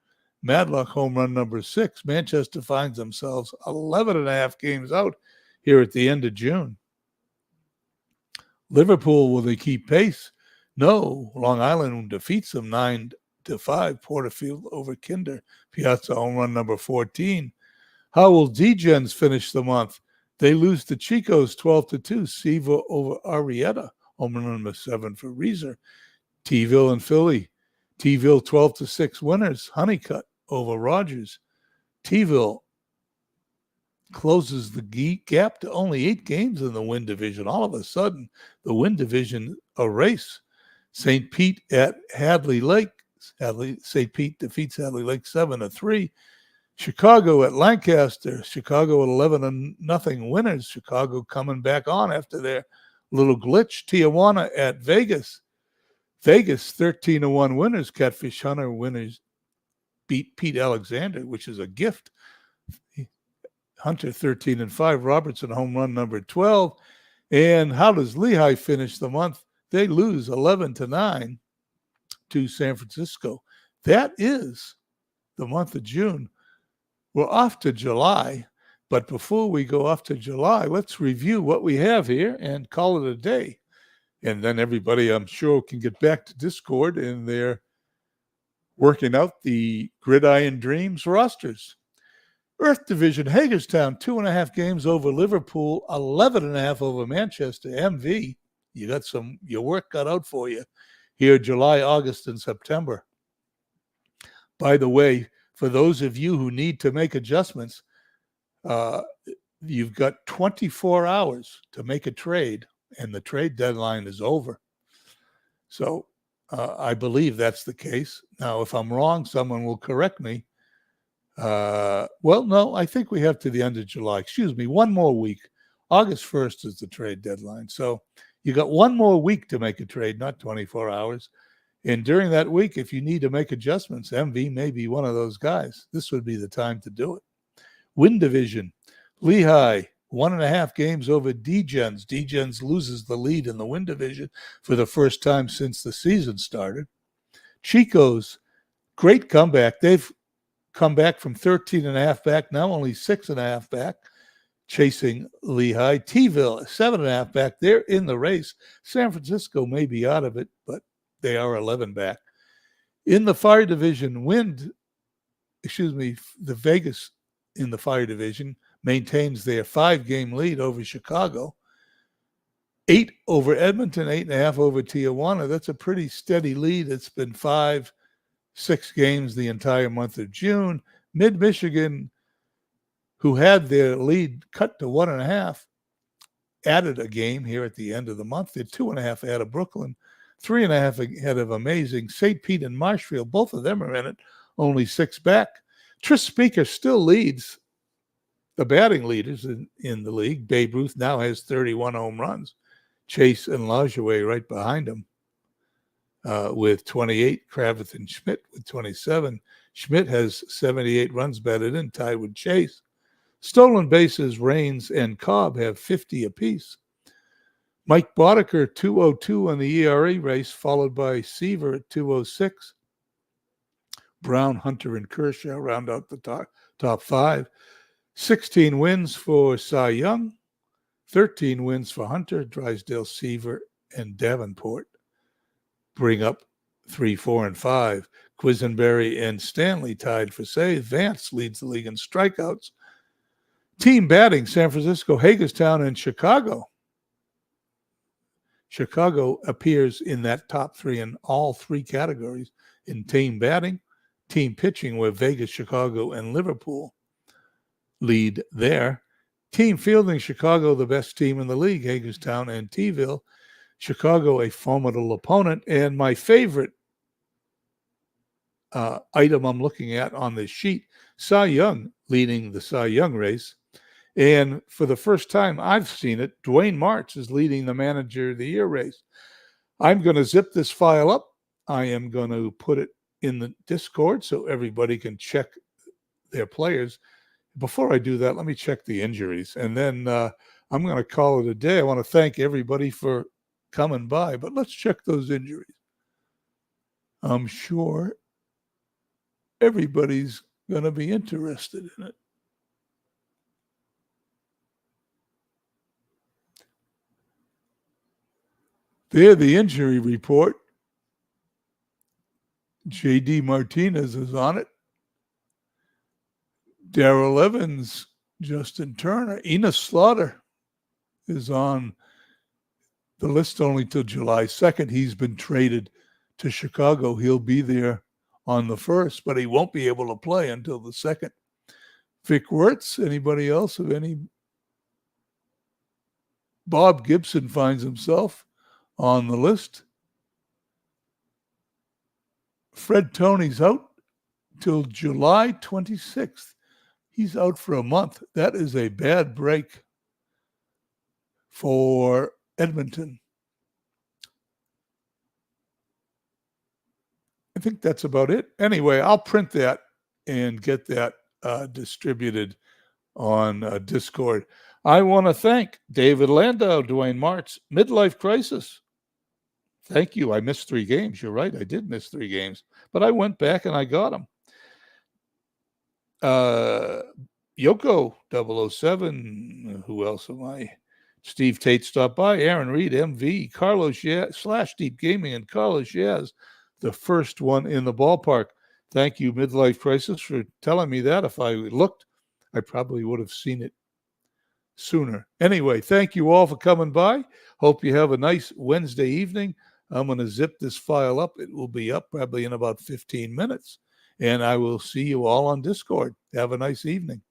Madlock home run number 6. Manchester finds themselves 11.5 games out here at the end of June. Liverpool, will they keep pace? No. Long Island defeats them 9-5. Porterfield over Kinder. Piazza home run number 14. How will D-Gens finish the month? They lose to Chico's 12-2. Seaver over Arrieta. Home run number 7 for Reeser. T-ville and Philly. T-ville 12-6 winners. Honeycutt over Rogers. T-ville closes the gap to only 8 games in the win division. All of a sudden, the win division a race. St. Pete at Hadley Lake. St. Pete defeats Hadley Lake 7-3. Chicago at Lancaster. Chicago at 11-0 winners. Chicago coming back on after their little glitch. Tijuana at Vegas. Vegas 13-1 winners. Catfish Hunter winners beat Pete Alexander, which is a gift. Hunter 13-5. Robertson home run number 12. And how does Lehigh finish the month? They lose 11-9 to San Francisco. That is the month of June. We're off to July, but before we go off to July, let's review what we have here and call it a day. And then everybody, I'm sure, can get back to Discord and they're working out the Gridiron Dreams rosters. Earth Division, Hagerstown, 2.5 games over Liverpool, 11.5 over Manchester. MV, you got your work cut out for you here July, August, and September. By the way, for those of you who need to make adjustments, you've got 24 hours to make a trade, and the trade deadline is over. So I believe that's the case. Now, if I'm wrong, someone will correct me. Well, no, I think we have to the end of July. Excuse me, one more week. August 1st is the trade deadline. So you got one more week to make a trade, not 24 hours. And during that week, if you need to make adjustments, MV may be one of those guys. This would be the time to do it. Win Division, Lehigh, 1.5 games over D-Gens. D-Gens loses the lead in the Win Division for the first time since the season started. Chico's, great comeback. They've come back from 13.5 back, now only 6.5 back, chasing Lehigh. T-ville, 7.5 back. They're in the race. San Francisco may be out of it, but they are 11 back. In the Fire Division, the Vegas in the Fire Division maintains their 5-game lead over Chicago. 8 over Edmonton, 8.5 over Tijuana. That's a pretty steady lead. It's been 5-6 games the entire month of June. Mid-Michigan, who had their lead cut to 1.5, added a game here at the end of the month. They're 2.5 ahead of Brooklyn, 3.5 ahead of Amazing. St. Pete and Marshfield, both of them are in it, only 6 back. Tris Speaker still leads the batting leaders in the league. Babe Ruth now has 31 home runs. Chase and Lajoie right behind him with 28. Kravitz and Schmidt with 27. Schmidt has 78 runs batted in, tied with Chase. Stolen bases, Raines and Cobb have 50 apiece. Mike Boddicker, 202 on the ERA race, followed by Seaver at 206. Brown, Hunter, and Kershaw round out the top five. 16 wins for Cy Young. 13 wins for Hunter. Drysdale, Seaver, and Davenport bring up 3, 4, and 5. Quisenberry and Stanley tied for save. Vance leads the league in strikeouts. Team batting, San Francisco, Hagerstown, and Chicago. Chicago appears in that top three in all three categories. In team batting, team pitching, where Vegas, Chicago, and Liverpool lead there. Team fielding, Chicago, the best team in the league, Hagerstown and T-ville. Chicago, a formidable opponent. And my favorite item I'm looking at on this sheet, Cy Young leading the Cy Young race. And for the first time I've seen it, Dwayne Martz is leading the Manager of the Year race. I'm going to zip this file up. I am going to put it in the Discord so everybody can check their players. Before I do that, let me check the injuries. And then I'm going to call it a day. I want to thank everybody for coming by, but let's check those injuries. I'm sure everybody's going to be interested in it. There, the injury report. J.D. Martinez is on it. Darrell Evans, Justin Turner, Enos Slaughter is on the list only till July 2nd. He's been traded to Chicago. He'll be there on the 1st, but he won't be able to play until the 2nd. Vic Wirtz, anybody else of any? Bob Gibson finds himself on the list. Fred Toney's out till July 26th. He's out for a month. That is a bad break for Edmonton. I think that's about it. Anyway, I'll print that and get that distributed on Discord. I want to thank David Landau, Dwayne Martz, Midlife Crisis. Thank you. I missed 3 games. You're right. I did miss 3 games, but I went back and I got them. Yoko 007. Who else am I? Steve Tate stopped by. Aaron Reed, MV, Carlos Yaz, / Deep Gaming, and Carlos Yaz, the first one in the ballpark. Thank you, Midlife Crisis, for telling me that. If I looked, I probably would have seen it sooner. Anyway, thank you all for coming by. Hope you have a nice Wednesday evening. I'm going to zip this file up. It will be up probably in about 15 minutes. And I will see you all on Discord. Have a nice evening.